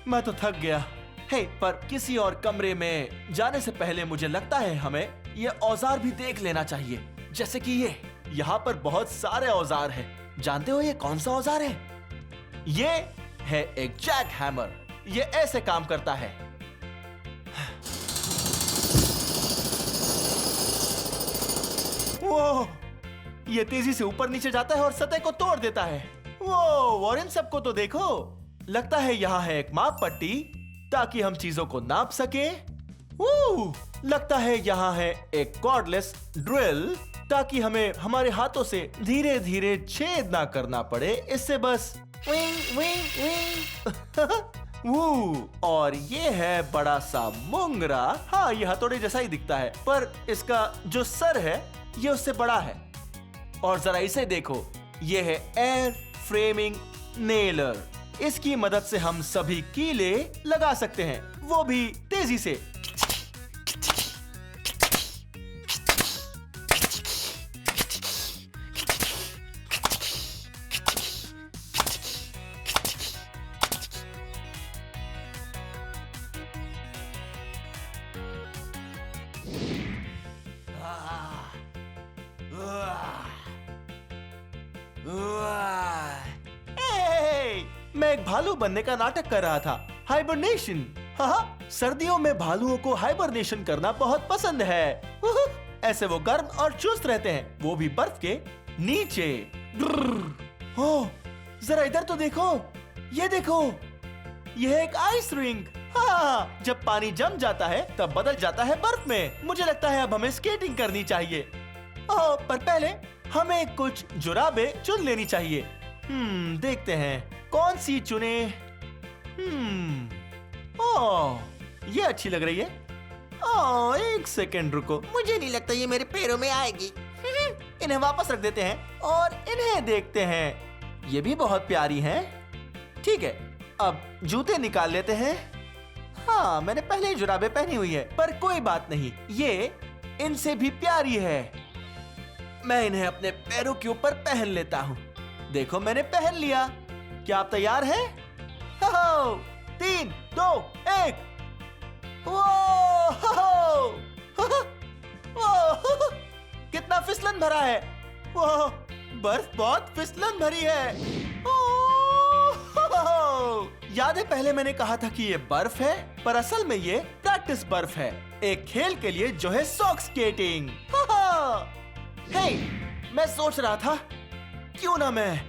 Speaker 2: मैं तो थक गया। हे, पर किसी और कमरे में जाने से पहले मुझे लगता है हमें ये औजार भी देख लेना चाहिए। जैसे कि ये यहाँ पर बहुत सारे औजार हैं। जानते हो ये कौन सा औजार है? ये है एक जैक हैमर। ये ऐसे काम करता है। वो ये तेजी से ऊपर नीचे जाता है और सतह को तोड़ देता है। वो, और इन सबको तो देखो। लगता है यहाँ है एक माप पट्टी ताकि हम चीजों को नाप सके। लगता है यहाँ है एक कॉर्डलेस ड्रिल ताकि हमें हमारे हाथों से धीरे धीरे छेद ना करना पड़े। इससे बस विंग विंग विंग। और ये है बड़ा सा मोंगरा। हाँ, ये हथौड़े जैसा ही दिखता है, पर इसका जो सर है ये उससे बड़ा है। और जरा इसे देखो, ये है एयर फ्रेमिंग नेलर। इसकी मदद से हम सभी कीले लगा सकते हैं, वो भी तेजी से। मैं एक भालू बनने का नाटक कर रहा था, हाइबरनेशन। हाँ, सर्दियों में भालुओं को हाइबरनेशन करना बहुत पसंद है। ऐसे वो गर्म और चुस्त रहते हैं, वो भी बर्फ के नीचे। ओह, जरा इधर तो देखो, ये देखो, यह एक आइस रिंक। हाँ, जब पानी जम जाता है तब बदल जाता है बर्फ में। मुझे लगता है अब हमें स्केटिंग करनी चाहिए। ओह, पर पहले हमें कुछ जुराबे चुन लेनी चाहिए। देखते हैं कौन सी चुने। ओह, ये अच्छी लग रही है। ओह, एक सेकंड रुको,
Speaker 3: मुझे नहीं लगता ये मेरे पैरों में आएगी।
Speaker 2: इन्हें वापस रख देते हैं और इन्हें देखते हैं। ये भी बहुत प्यारी हैं। ठीक है, अब जूते निकाल लेते हैं। हाँ, मैंने पहले ही जुराबे पहनी हुई है, पर कोई बात नहीं, ये इनसे भी प्यारी है। मैं इन्हें अपने पैरों के ऊपर पहन लेता हूँ। देखो, मैंने पहन लिया। क्या आप तैयार हैं? 3, 2, 1। कितना फिसलन भरा है। वो बर्फ बहुत फिसलन भरी है। याद है पहले मैंने कहा था कि ये बर्फ है, पर असल में ये प्रैक्टिस बर्फ है, एक खेल के लिए जो है सॉक स्केटिंग। हे, मैं सोच रहा था क्यों ना मैं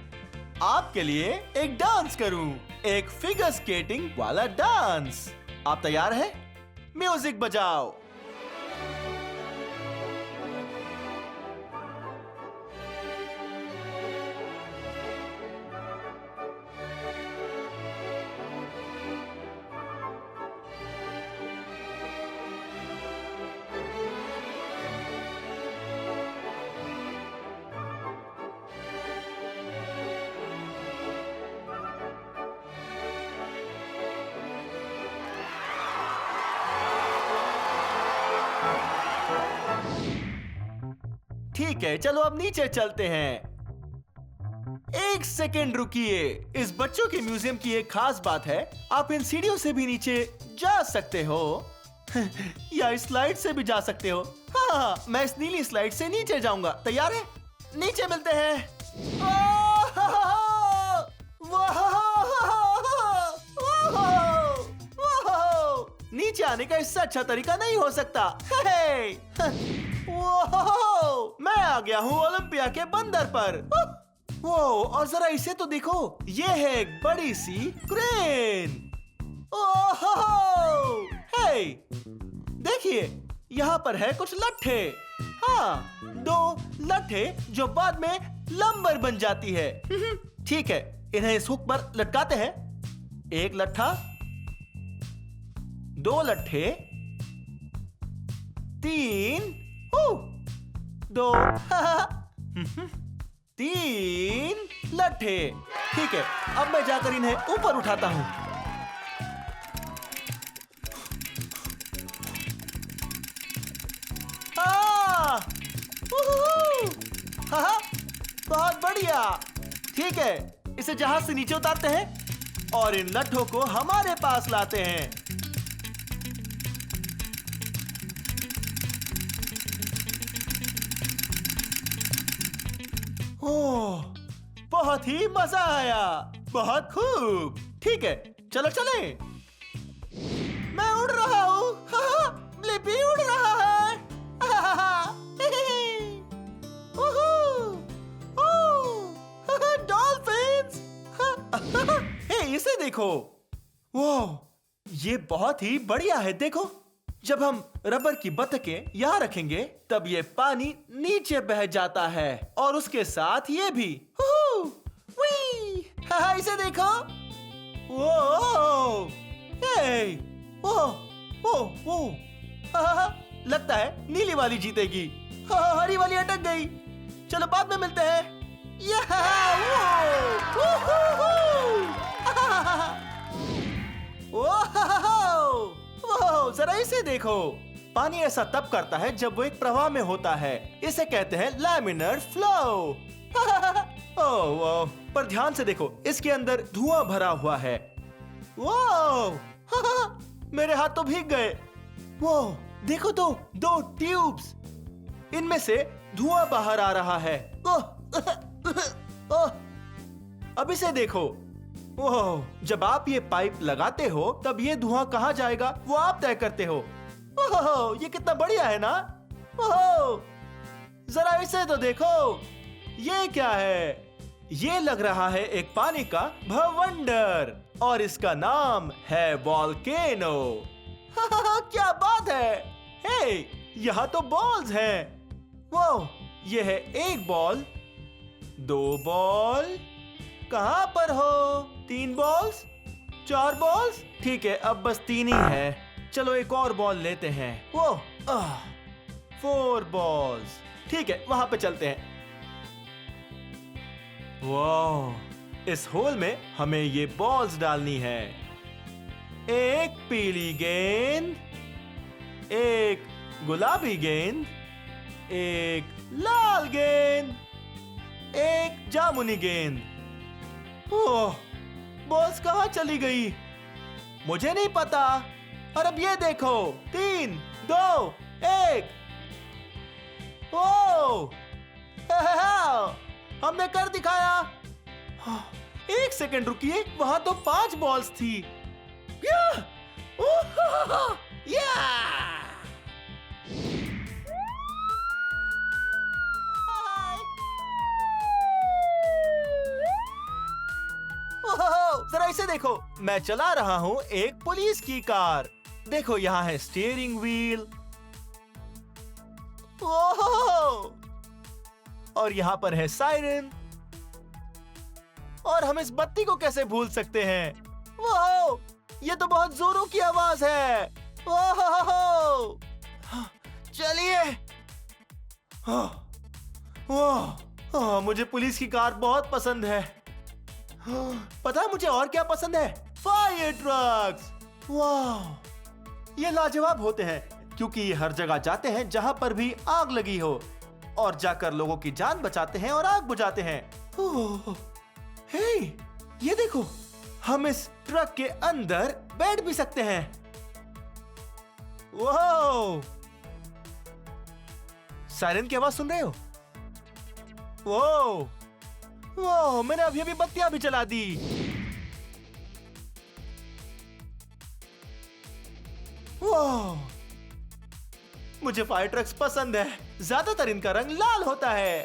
Speaker 2: आपके लिए एक डांस करूं, एक फिगर स्केटिंग वाला डांस। आप तैयार हैं? म्यूजिक बजाओ। ठीक है, चलो अब नीचे चलते हैं। एक सेकेंड रुकिए, इस बच्चों के म्यूजियम की एक खास बात है, आप इन सीढ़ियों से भी नीचे जा सकते हो या इस स्लाइड से भी जा सकते हो। हाँ, मैं इस नीली स्लाइड से नीचे जाऊंगा। तैयार है? नीचे मिलते हैं। नीचे आने का इससे अच्छा तरीका नहीं हो सकता। मैं आ गया हूँ ओलंपिया के बंदर पर। वो, और जरा इसे तो देखो, ये है एक बड़ी सी क्रेन। हे, देखिए, यहाँ पर है कुछ लट्ठे। हाँ, 2 लट्ठे जो बाद में लंबर बन जाती है। ठीक है, इन्हें इस हुक पर लटकाते हैं। 1 लट्ठा, 2 लट्ठे, 3, 2 3 लट्ठे। ठीक है, अब मैं जाकर इन्हें ऊपर उठाता हूं। बहुत बढ़िया। ठीक है, इसे जहाज से नीचे उतारते हैं और इन लट्ठों को हमारे पास लाते हैं। ओह, बहुत ही मजा आया। बहुत खूब। ठीक है, चलो चले। मैं उड़ रहा हूँ। ब्लिपी उड़ रहा है। डॉल्फिन्स। हे, इसे देखो। वो, ये बहुत ही बढ़िया है। देखो, जब हम रबर की बतखें यहाँ रखेंगे तब ये पानी नीचे बह जाता है और उसके साथ ये भी। इसे देखो। वो, हे, वो, लगता है नीली वाली जीतेगी। हरी वाली अटक गई। चलो बाद में मिलते हैं। ओह, जरा इसे देखो। पानी ऐसा तब करता है जब वो एक प्रवाह में होता है। इसे कहते हैं लैमिनर फ्लो। ओह, पर ध्यान से देखो, इसके अंदर धुआं भरा हुआ है। वाह, मेरे हाथ तो भीग गए। वो देखो तो, 2 ट्यूब्स, इनमें से धुआं बाहर आ रहा है। ओह, अब इसे देखो। ओह, जब आप ये पाइप लगाते हो तब ये धुआं कहाँ जाएगा वो आप तय करते हो। ओह, ये कितना बढ़िया है ना। ओह, जरा इसे तो देखो, ये क्या है? ये लग रहा है एक पानी का भवंडर और इसका नाम है वोल्केनो। क्या बात है। हे, यहाँ तो बॉल्स हैं। वो ये है 1 बॉल, 2 बॉल, कहाँ पर हो? 3 बॉल्स, 4 बॉल्स, ठीक है अब बस 3 ही है। चलो एक और बॉल लेते हैं। वो 4 बॉल्स, ठीक है वहां पे चलते हैं। वाह, इस होल में हमें ये बॉल्स डालनी है। एक पीली गेंद, एक गुलाबी गेंद, एक लाल गेंद, एक जामुनी गेंद। ओह, बॉल्स कहाँ चली गई? मुझे नहीं पता। और अब ये देखो, 3, 2, 1। ओह, हमने कर दिखाया। 1 सेकंड रुकिए, वहां तो 5 बॉल्स थी। जरा इसे देखो, मैं चला रहा हूँ एक पुलिस की कार। देखो यहाँ है स्टीयरिंग व्हील। ओह, और यहाँ पर है सायरन। और हम इस बत्ती को कैसे भूल सकते हैं? वाह, ये तो बहुत जोरों की आवाज है। ओह, चलिए। वाह, मुझे पुलिस की कार बहुत पसंद है। पता है मुझे और क्या पसंद है? Fire trucks. वाह, ये लाजवाब होते हैं क्योंकि ये हर जगह जाते हैं जहां पर भी आग लगी हो और जाकर लोगों की जान बचाते हैं और आग बुझाते हैं। हे, ये देखो, हम इस ट्रक के अंदर बैठ भी सकते हैं। वाह, सायरन की आवाज सुन रहे हो? वाह, वाह, मैंने अभी बत्तियां भी चला दी। वाह, मुझे फायर ट्रक्स पसंद है। ज्यादातर इनका रंग लाल होता है।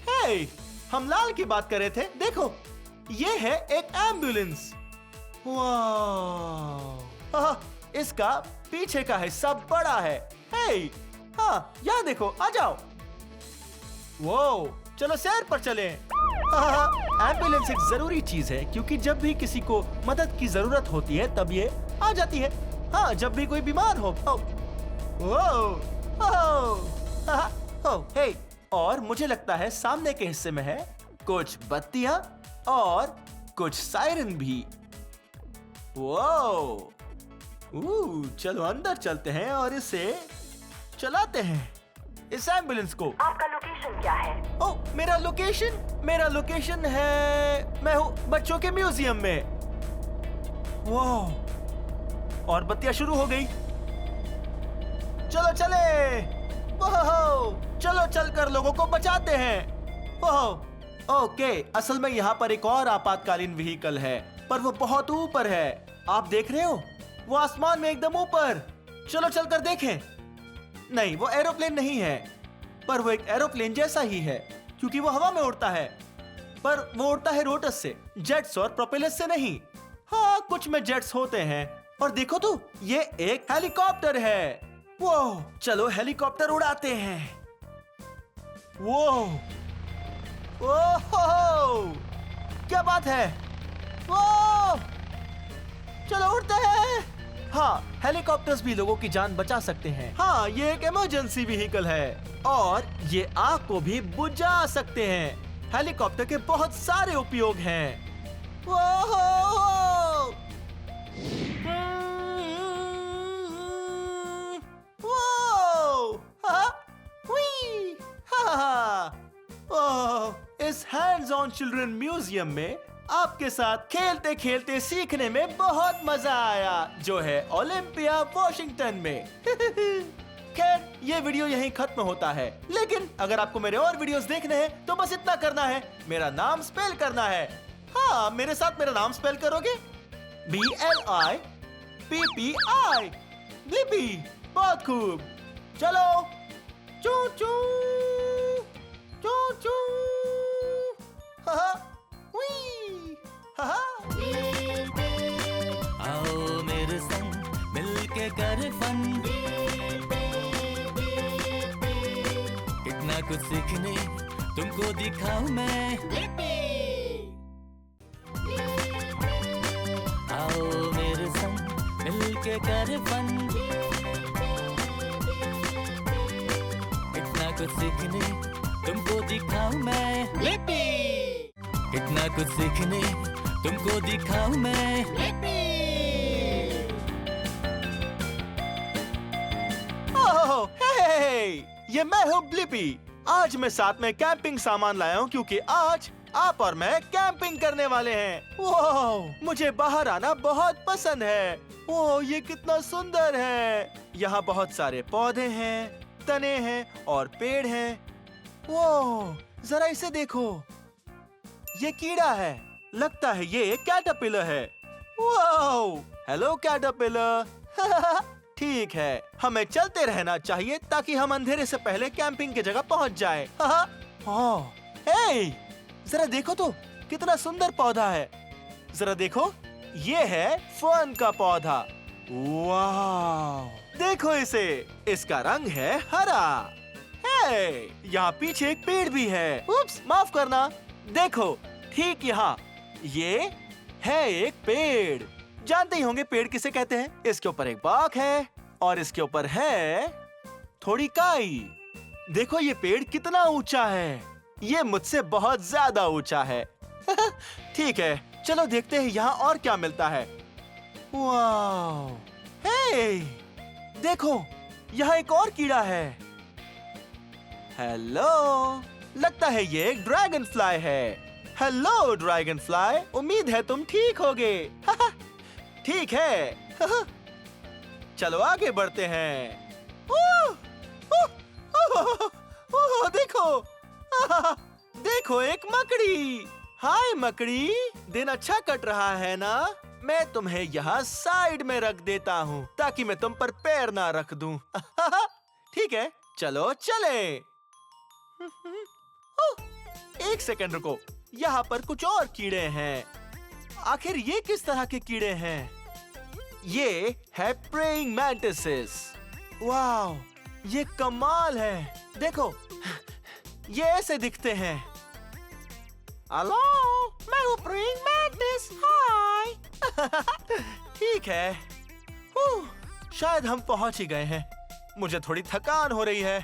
Speaker 2: हे, हम लाल की बात कर रहे थे। देखो, ये है एक एम्बुलेंस। वाह, इसका पीछे का हिस्सा बड़ा है। हे, हाँ, यहाँ देखो, आ जाओ। वो, चलो सैर पर चलें। एम्बुलेंस एक जरूरी चीज है क्योंकि जब भी किसी को मदद की जरूरत होती है तब ये आ जाती है। हाँ, जब भी कोई बीमार हो। हे, और मुझे लगता है सामने के हिस्से में है कुछ बत्तियां और कुछ सायरन भी। चलो अंदर चलते हैं और इसे चलाते हैं, इस एम्बुलेंस को।
Speaker 5: आपका लोकेशन क्या है?
Speaker 2: ओह, मेरा लोकेशन है, मैं हूँ बच्चों के म्यूजियम में। वाह, और बत्तियां शुरू हो गई। चलो चले। चलो चलकर लोगों को बचाते हैं। ओके, असल में यहाँ पर एक और आपातकालीन व्हीकल है, पर वो बहुत ऊपर है। आप देख रहे हो, वो आसमान में एकदम ऊपर। चलो चलकर देखें। नहीं, वो एरोप्लेन नहीं है, पर वो एक एरोप्लेन जैसा ही है क्योंकि वो हवा में उड़ता है, पर वो उड़ता है रोटस से, जेट्स और प्रोपेलर्स से नहीं। हाँ, कुछ में जेट्स होते हैं। और देखो तो, ये एक हेलीकॉप्टर है। वो, चलो हेलीकॉप्टर उड़ाते हैं। वो, क्या बात है। वो, चलो उड़ते हैं। हाँ, हेलीकॉप्टर्स भी लोगों की जान बचा सकते हैं। हाँ, ये एक इमरजेंसी व्हीकल है और ये आग को भी बुझा सकते हैं। हेलीकॉप्टर के बहुत सारे उपयोग हैं। वो इस हैंड्स ऑन चिल्ड्रन म्यूजियम में आपके साथ खेलते खेलते सीखने में बहुत मजा आया, जो है ओलंपिया वॉशिंगटन में। खैर, ये वीडियो यहीं खत्म होता है, लेकिन अगर आपको मेरे और वीडियोस देखने हैं तो बस इतना करना है, मेरा नाम स्पेल करना है। हाँ, मेरे साथ मेरा नाम स्पेल करोगे? BLIPPI, Blippi. बहुत खूब, चलो चू चू चू चू।
Speaker 1: आओ मेरे संग मिलके करे फन, कितना कुछ सीखने तुमको दिखाऊं मैं। आओ मेरे संग मिलके करे फन, कितना कुछ सीखने तुमको दिखाऊं मैं। कितना कुछ सीखने तुमको दिखाऊं मैं।
Speaker 2: ओह, हे, ये मैं हूँ ब्लिपी। आज मैं साथ में कैंपिंग सामान लाया हूँ क्योंकि आज आप और मैं कैंपिंग करने वाले हैं। वाह, मुझे बाहर आना बहुत पसंद है। ओह, ये कितना सुंदर है। यहाँ बहुत सारे पौधे हैं, तने हैं और पेड़ हैं। ओह, जरा इसे देखो, ये कीड़ा है। लगता है ये कैटरपिलर है। Wow, hello caterpillar. ठीक है, हमें चलते रहना चाहिए ताकि हम अंधेरे से पहले कैंपिंग की जगह पहुंच जाएं। ओह, हे, जरा देखो तो कितना सुंदर पौधा है। जरा देखो, ये है फर्न का पौधा। वाह, देखो इसे, इसका रंग है हरा। हे, यहाँ पीछे एक पेड़ भी है। उप्स, माफ करना। देखो, ठीक यहाँ ये है एक पेड़। जानते ही होंगे पेड़ किसे कहते हैं। इसके ऊपर एक बाग है और इसके ऊपर है थोड़ी काई। देखो ये पेड़ कितना ऊंचा है, ये मुझसे बहुत ज्यादा ऊंचा है। ठीक है, चलो देखते हैं यहाँ और क्या मिलता है। वाह, हे, देखो यहाँ एक और कीड़ा है। हेलो, लगता है ये एक ड्रैगन फ्लाई है। हेलो ड्रैगन फ्लाई, उम्मीद है तुम ठीक होगे। ठीक है। चलो आगे बढ़ते हैं। देखो, देखो एक मकड़ी। हाय मकड़ी, दिन अच्छा कट रहा है ना? मैं तुम्हें यहाँ साइड में रख देता हूँ ताकि मैं तुम पर पैर ना रख दूं। ठीक है, चलो चले। एक सेकंड रुको, यहाँ पर कुछ और कीड़े हैं। आखिर ये किस तरह के कीड़े हैं? ये है प्रेइंग मैंटिसेस। वाह, ये कमाल है। देखो, ये ऐसे दिखते हैं। हेलो, मैं हूँ प्रेइंग मैंटिस। हाय। ठीक है, शायद हम पहुंच ही गए हैं। मुझे थोड़ी थकान हो रही है।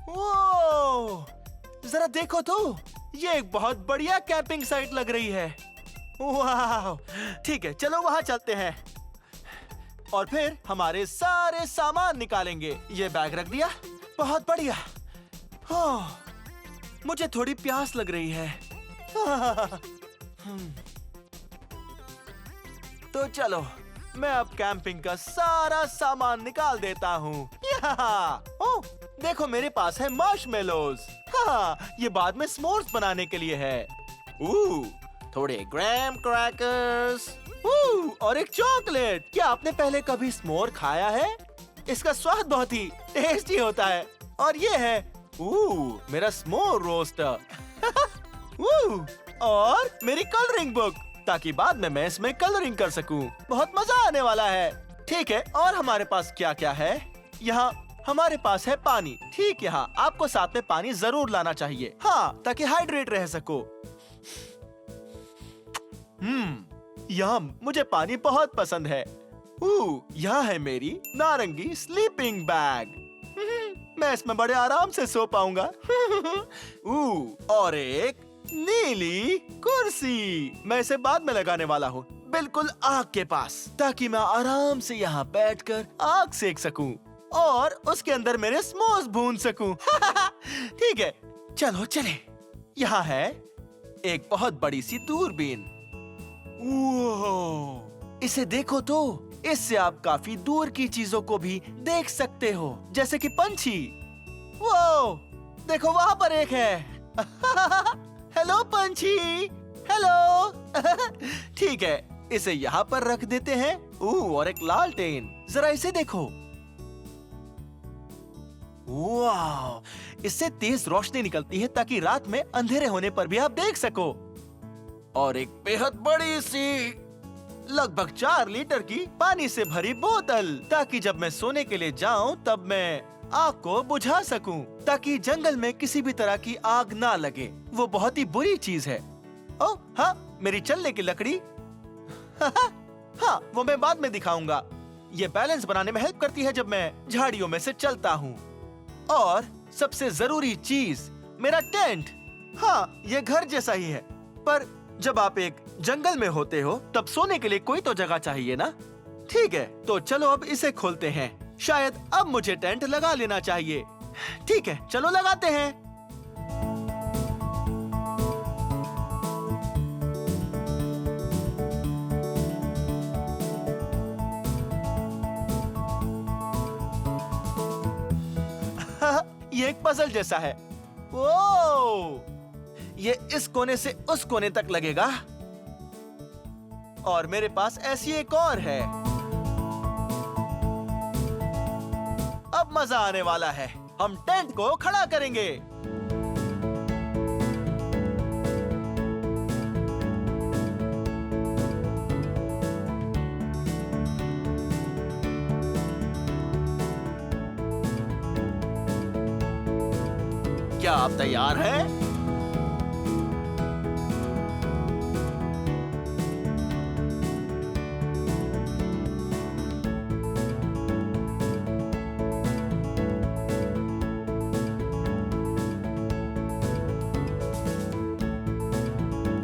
Speaker 2: वो, जरा देखो तो, ये एक बहुत बढ़िया कैंपिंग साइट लग रही है। वाह, ठीक है, चलो वहां चलते हैं और फिर हमारे सारे सामान निकालेंगे। ये बैग रख दिया, बहुत बढ़िया। मुझे थोड़ी प्यास लग रही है। तो चलो, मैं अब कैंपिंग का सारा सामान निकाल देता हूँ। ओह, देखो मेरे पास है मार्शमेलोज। हाँ, ये बाद में s'mores बनाने के लिए है। थोड़े ग्राम क्रैकर्स और एक चॉकलेट। क्या आपने पहले कभी s'more खाया है? इसका स्वाद बहुत ही टेस्टी होता है। और ये है मेरा s'more रोस्टर। और मेरी कलरिंग बुक, ताकि बाद में मैं इसमें कलरिंग कर सकूं। बहुत मजा आने वाला है। ठीक है, और हमारे पास क्या क्या है? यहाँ हमारे पास है पानी। ठीक यहाँ आपको साथ में पानी जरूर लाना चाहिए। हाँ, ताकि हाइड्रेट रह सको। यहाँ मुझे पानी बहुत पसंद है। यहाँ है मेरी नारंगी स्लीपिंग बैग। मैं इसमें बड़े आराम से सो पाऊंगा। और एक नीली कुर्सी। मैं इसे बाद में लगाने वाला हूँ, बिल्कुल आग के पास, ताकि मैं आराम से यहाँ बैठकर आग सेक सकूं और उसके अंदर मेरे समोस भून सकूं। ठीक है, चलो चले। यहाँ है एक बहुत बड़ी सी दूरबीन। इसे देखो तो, इससे आप काफी दूर की चीजों को भी देख सकते हो, जैसे कि पंछी। वो देखो, वहाँ पर एक है। हेलो पंछी, हेलो। ठीक है, इसे यहाँ पर रख देते हैं। और एक लालटेन, जरा इसे देखो। वाह, इससे तेज रोशनी निकलती है ताकि रात में अंधेरे होने पर भी आप देख सको। और एक बेहद बड़ी सी, लगभग 4 लीटर की पानी से भरी बोतल, ताकि जब मैं सोने के लिए जाऊं तब मैं आग को बुझा सकूं, ताकि जंगल में किसी भी तरह की आग ना लगे। वो बहुत ही बुरी चीज है। ओह हाँ, मेरी चलने की लकड़ी। हाँ, वो मैं बाद में दिखाऊंगा। ये बैलेंस बनाने में हेल्प करती है जब मैं झाड़ियों में से चलता हूँ। और सबसे जरूरी चीज, मेरा टेंट। हाँ, ये घर जैसा ही है, पर जब आप एक जंगल में होते हो तब सोने के लिए कोई तो जगह चाहिए ना। ठीक है, तो चलो अब इसे खोलते हैं। शायद अब मुझे टेंट लगा लेना चाहिए। ठीक है, चलो लगाते हैं। ये एक पजल जैसा है। ओह, ये इस कोने से उस कोने तक लगेगा। और मेरे पास ऐसी एक और है। अब मजा आने वाला है। हम टेंट को खड़ा करेंगे। क्या आप तैयार हैं?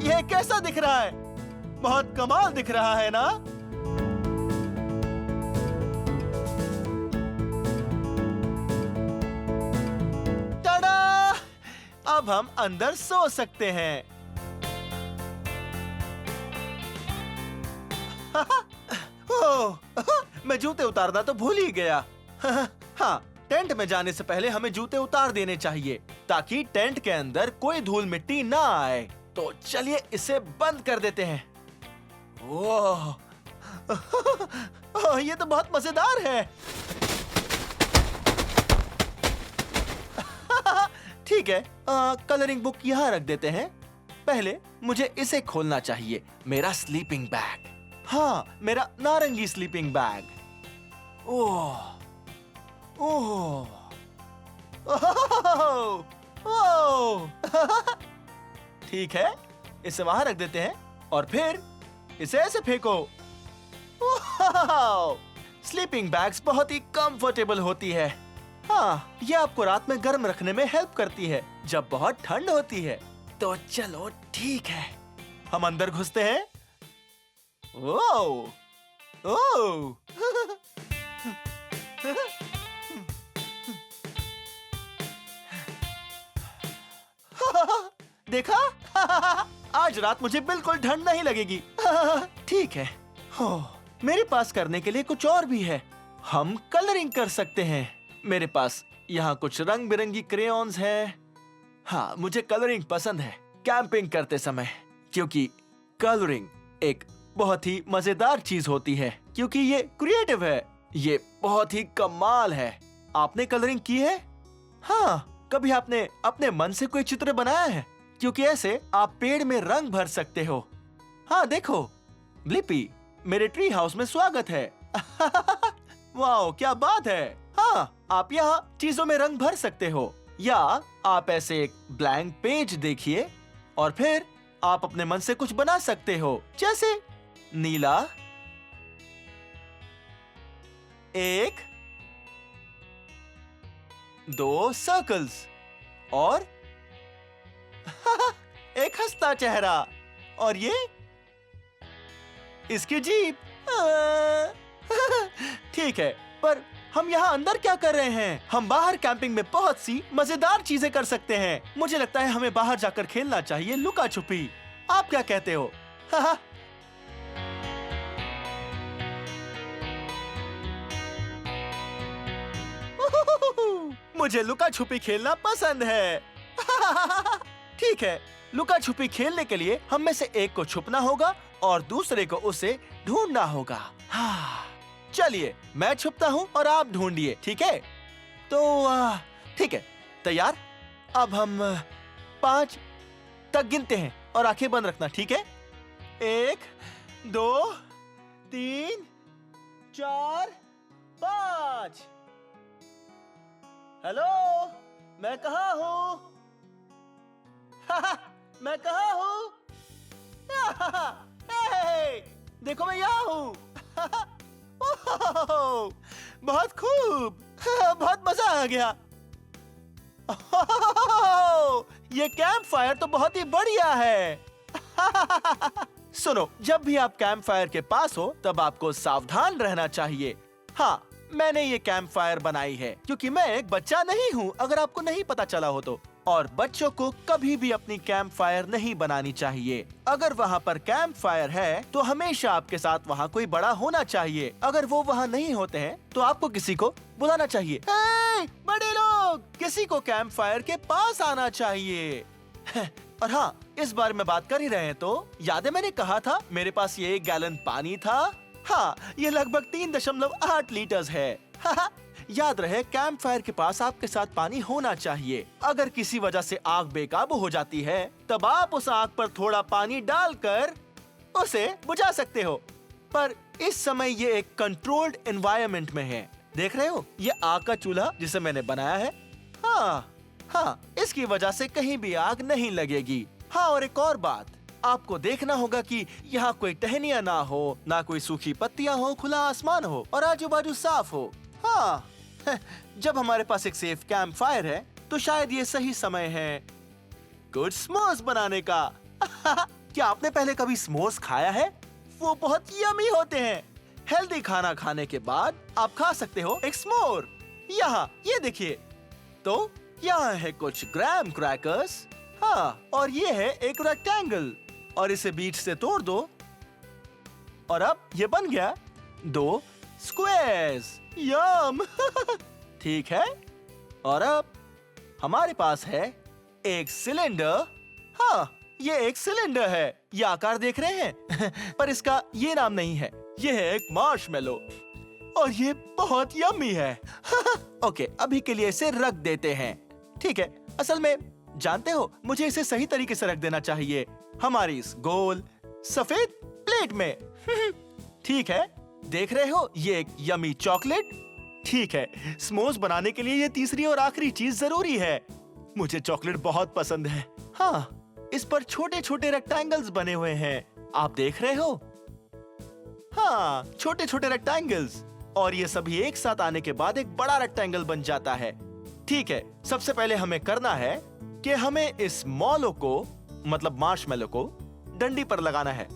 Speaker 2: ये कैसा दिख रहा है? बहुत कमाल दिख रहा है ना? टाडा! अब हम अंदर सो सकते हैं। मैं जूते उतारना तो भूल ही गया। हाँ, टेंट में जाने से पहले हमें जूते उतार देने चाहिए, ताकि टेंट के अंदर कोई धूल मिट्टी ना आए। तो चलिए इसे बंद कर देते हैं। ओह, ये तो बहुत मजेदार है। ठीक है, कलरिंग बुक यहाँ रख देते हैं। पहले मुझे इसे खोलना चाहिए। मेरा स्लीपिंग बैग। हाँ, मेरा नारंगी स्लीपिंग बैग। ओह, ओह, ओह, ठीक है, इसे वहां रख देते हैं और फिर इसे ऐसे फेंको। स्लीपिंग बैग्स बहुत ही कंफर्टेबल होती है। हाँ, ये आपको रात में गर्म रखने में हेल्प करती है जब बहुत ठंड होती है। तो चलो ठीक है, हम अंदर घुसते हैं। ओह, ओह, देखा? आज रात मुझे बिल्कुल ठंड नहीं लगेगी। ठीक है। मेरे पास करने के लिए कुछ और भी है। हम कलरिंग कर सकते हैं। मेरे पास यहाँ कुछ रंग बिरंगी क्रेयॉन्स है। हाँ, मुझे कलरिंग पसंद है कैंपिंग करते समय, क्योंकि कलरिंग एक बहुत ही मजेदार चीज होती है, क्योंकि ये क्रिएटिव है। ये बहुत ही कमाल है। आपने कलरिंग की है? हाँ, कभी आपने अपने मन से कोई चित्र बनाया है? क्योंकि ऐसे आप पेड़ में रंग भर सकते हो। हाँ देखो, ब्लिपी, मेरे ट्री हाउस में स्वागत है। वाओ, क्या बात है। हाँ, आप यहाँ चीजों में रंग भर सकते हो, या आप ऐसे एक ब्लैंक पेज देखिए और फिर आप अपने मन से कुछ बना सकते हो, जैसे नीला, एक, दो सर्कल्स और एक हंसता चेहरा, और ये इसकी जीप। ठीक है, पर हम यहाँ अंदर क्या कर रहे हैं? हम बाहर कैंपिंग में बहुत सी मजेदार चीजें कर सकते हैं। मुझे लगता है हमें बाहर जाकर खेलना चाहिए लुका छुपी। आप क्या कहते हो? मुझे लुका छुपी खेलना पसंद है। ठीक है, लुका छुपी खेलने के लिए हम में से एक को छुपना होगा और दूसरे को उसे ढूंढना होगा। चलिए, मैं छुपता हूँ और आप ढूंढिए, ठीक है? तो ठीक है, तैयार? अब हम 5 तक गिनते हैं और आंखें बंद रखना, ठीक है? 1, 2, 3, 4, 5। हेलो, मैं कहाँ हूँ? मैं कहाँ हूँ? देखो, मैं यहाँ हूँ। बहुत खूब, बहुत मजा आ गया। ये कैंप फायर तो बहुत ही बढ़िया है। सुनो, जब भी आप कैंप फायर के पास हो तब आपको सावधान रहना चाहिए। हाँ, मैंने ये कैंप फायर बनाई है क्योंकि मैं एक बच्चा नहीं हूँ, अगर आपको नहीं पता चला हो तो। और बच्चों को कभी भी अपनी कैंप फायर नहीं बनानी चाहिए। अगर वहाँ पर कैंप फायर है तो हमेशा आपके साथ वहाँ कोई बड़ा होना चाहिए। अगर वो वहाँ नहीं होते हैं तो आपको किसी को बुलाना चाहिए। बड़े लोग, किसी को कैंप फायर के पास आना चाहिए। और हाँ, इस बारे में बात कर ही रहे हैं तो याद है मैंने कहा था मेरे पास ये 1 गैलन पानी था। हाँ, ये लगभग 3.8 लीटर है। याद रहे, कैंप फायर के पास आपके साथ पानी होना चाहिए। अगर किसी वजह से आग बेकाबू हो जाती है तब आप उस आग पर थोड़ा पानी डालकर उसे बुझा सकते हो। पर इस समय ये एक कंट्रोल्ड एनवायरनमेंट में है। देख रहे हो, ये आग का चूल्हा जिसे मैंने बनाया है। हाँ, इसकी वजह से कहीं भी आग नहीं लगेगी। हाँ, और एक और बात, आपको देखना होगा कि यहाँ कोई टहनियाँ ना हो, ना कोई सूखी पत्तियाँ हो, खुला आसमान हो और आजू बाजू साफ हो। हाँ, जब हमारे पास एक सेफ कैंप फायर है तो शायद ये सही समय है कुछ स्मोर्स बनाने का। क्या आपने पहले कभी स्मोर्स खाया है? वो बहुत यमी होते हैं। हेल्दी खाना खाने के बाद आप खा सकते हो एक स्मोर। यहाँ ये देखिए, तो यहाँ है कुछ ग्राम क्रैकर्स। हाँ, और ये है एक रेक्टेंगल और इसे बीच से तोड़ दो और अब ये बन गया 2 स्क्वायर्स। यम। ठीक है, और अब हमारे पास है एक सिलेंडर। हाँ, ये एक सिलेंडर है। ये आकार देख रहे हैं? पर इसका ये नाम नहीं है, ये है एक मार्शमेलो और ये बहुत यम्मी है। ओके, अभी के लिए इसे रख देते हैं। ठीक है, असल में जानते हो, मुझे इसे सही तरीके से रख देना चाहिए हमारी इस गोल सफेद प्लेट में। ठीक है, देख रहे हो, ये एक यमी चॉकलेट। ठीक है, स्मोस बनाने के लिए ये तीसरी और आखिरी चीज जरूरी है। मुझे चॉकलेट बहुत पसंद है। हाँ, इस पर छोटे छोटे रेक्टेंगल्स बने हुए हैं, आप देख रहे हो? हाँ, छोटे छोटे रेक्टेंगल्स, और ये सभी एक साथ आने के बाद एक बड़ा रेक्टेंगल बन जाता है। ठीक है, सबसे पहले हमें करना है कि हमें इस मॉलो को, मतलब मार्शमेलो को, डंडी पर लगाना है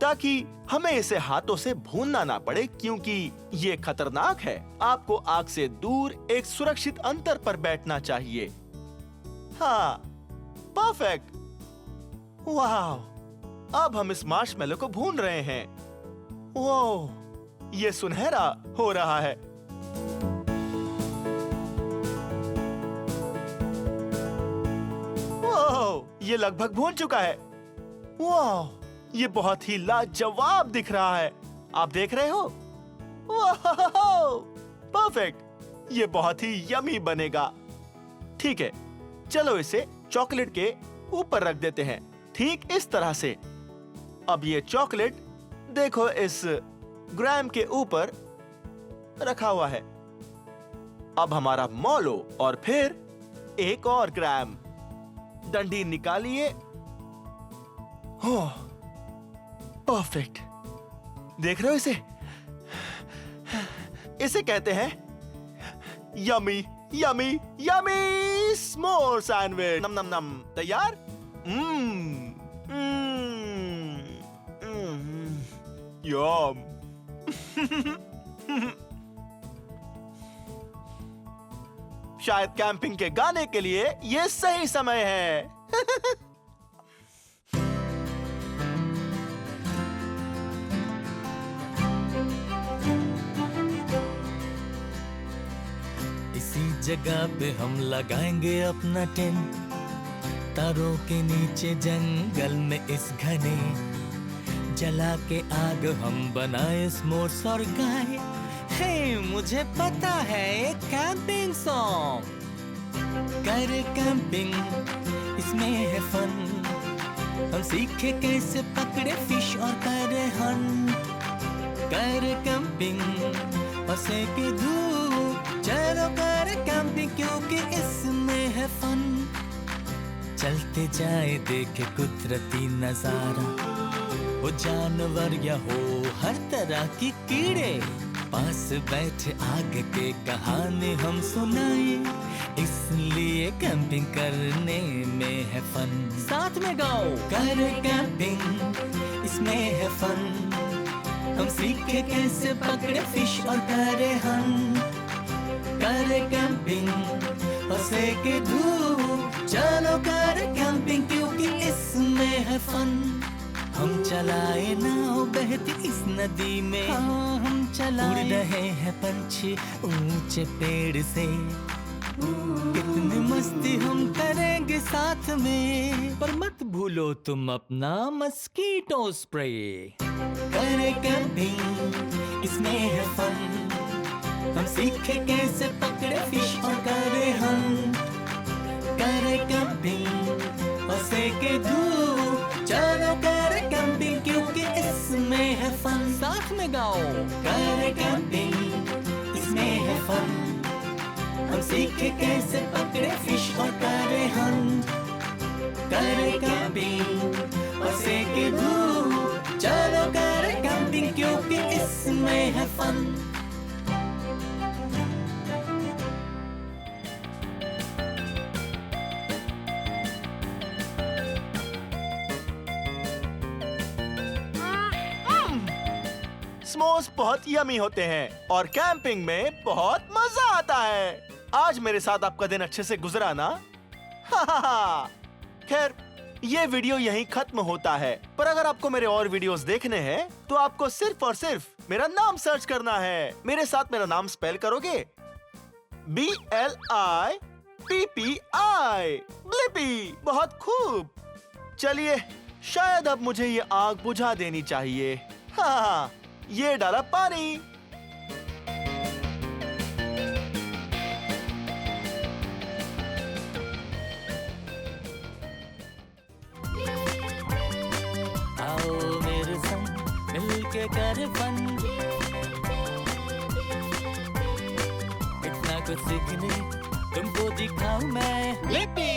Speaker 2: ताकि हमें इसे हाथों से भूनना ना पड़े, क्योंकि ये खतरनाक है। आपको आग से दूर एक सुरक्षित अंतर पर बैठना चाहिए। हाँ, परफेक्ट। वाह, अब हम इस मार्शमेलो को भून रहे हैं। ओह, ये सुनहरा हो रहा है। ओह, ये लगभग भून चुका है। वाह, ये बहुत ही लाजवाब दिख रहा है, आप देख रहे हो? वाह, परफेक्ट। ये बहुत ही यमी बनेगा। ठीक है, चलो इसे चॉकलेट के ऊपर रख देते हैं, ठीक इस तरह से। अब ये चॉकलेट देखो इस ग्राम के ऊपर रखा हुआ है। अब हमारा मौलो और फिर एक और क्रैम। डंडी निकालिए। ओह, परफेक्ट। देख रहे हो इसे? इसे कहते हैं यमी यमी यमी स्मोर सैंडविच। नम नम नम। तैयार? यम। शायद कैंपिंग के गाने के लिए ये सही समय है।
Speaker 1: इसी जगह पे हम लगाएंगे अपना टेंट, तारों के नीचे जंगल में इस घने, जला के आग हम बनाए स्मोर्स और गाए। हे, मुझे पता है एक कैंपिंग सॉन्ग। करे कैंपिंग, इसमें है फन, हम सीखे कैसे पकड़े फिश और करे हंट। करे कैंपिंग और सेके धूप, चलो करे कैंपिंग क्योंकि इसमें है फन। चलते जाए देखे कुदरती नजारा, हो जानवर या हो हर तरह की कीड़े, पास बैठे आग के कहानी हम सुनाए, इसलिए कैंपिंग करने में है फन। साथ में गाओ, करे कैंपिंग, इसमें है फन, हम सीखे कैसे पकड़े फिश और करे हंट। करे कैंपिंग और सेके धूप, चलो करे कैंपिंग क्योंकि इसमें है फन। हम चलाए नाव बहती इस नदी में, हाँ हम चलाए, उड़ रहे हैं पंछी ऊंचे पेड़ से, कितनी मस्ती हम करेंगे साथ में। पर मत भूलो तुम अपना मस्कीटो स्प्रे। करे कैंपिंग, इसमें है फन, हम सीखे कैसे पकड़े फिश और करे हंट। करे कैंपिंग और सेके धूप, चलो करे कैंपिंग क्योंकि इसमें है फन। साथ में गाओ, करे कैंपिंग, इसमें है फन, हम सीखे कैसे पकड़े फिश और करे हंट। करे कैंपिंग और सेके धूप, चलो करे कैंपिंग क्योंकि इसमें है फन।
Speaker 2: स्मोर्स बहुत यमी होते हैं और कैंपिंग में बहुत मजा आता है। आज मेरे साथ आपका दिन अच्छे से गुजरा ना? खैर, ये वीडियो यहीं खत्म होता है, पर अगर आपको मेरे और वीडियोस देखने हैं तो आपको सिर्फ और सिर्फ मेरा नाम सर्च करना है। मेरे साथ मेरा नाम स्पेल करोगे, BLIPPI, ब्लिपी। बहुत खूब। चलिए, शायद अब मुझे ये आग बुझा देनी चाहिए। हाँ, ये डाला पानी।
Speaker 1: आओ मेरे संग मिलके करे फन, इतना कुछ सीखने तुमको दिखाऊं मैं। लिपि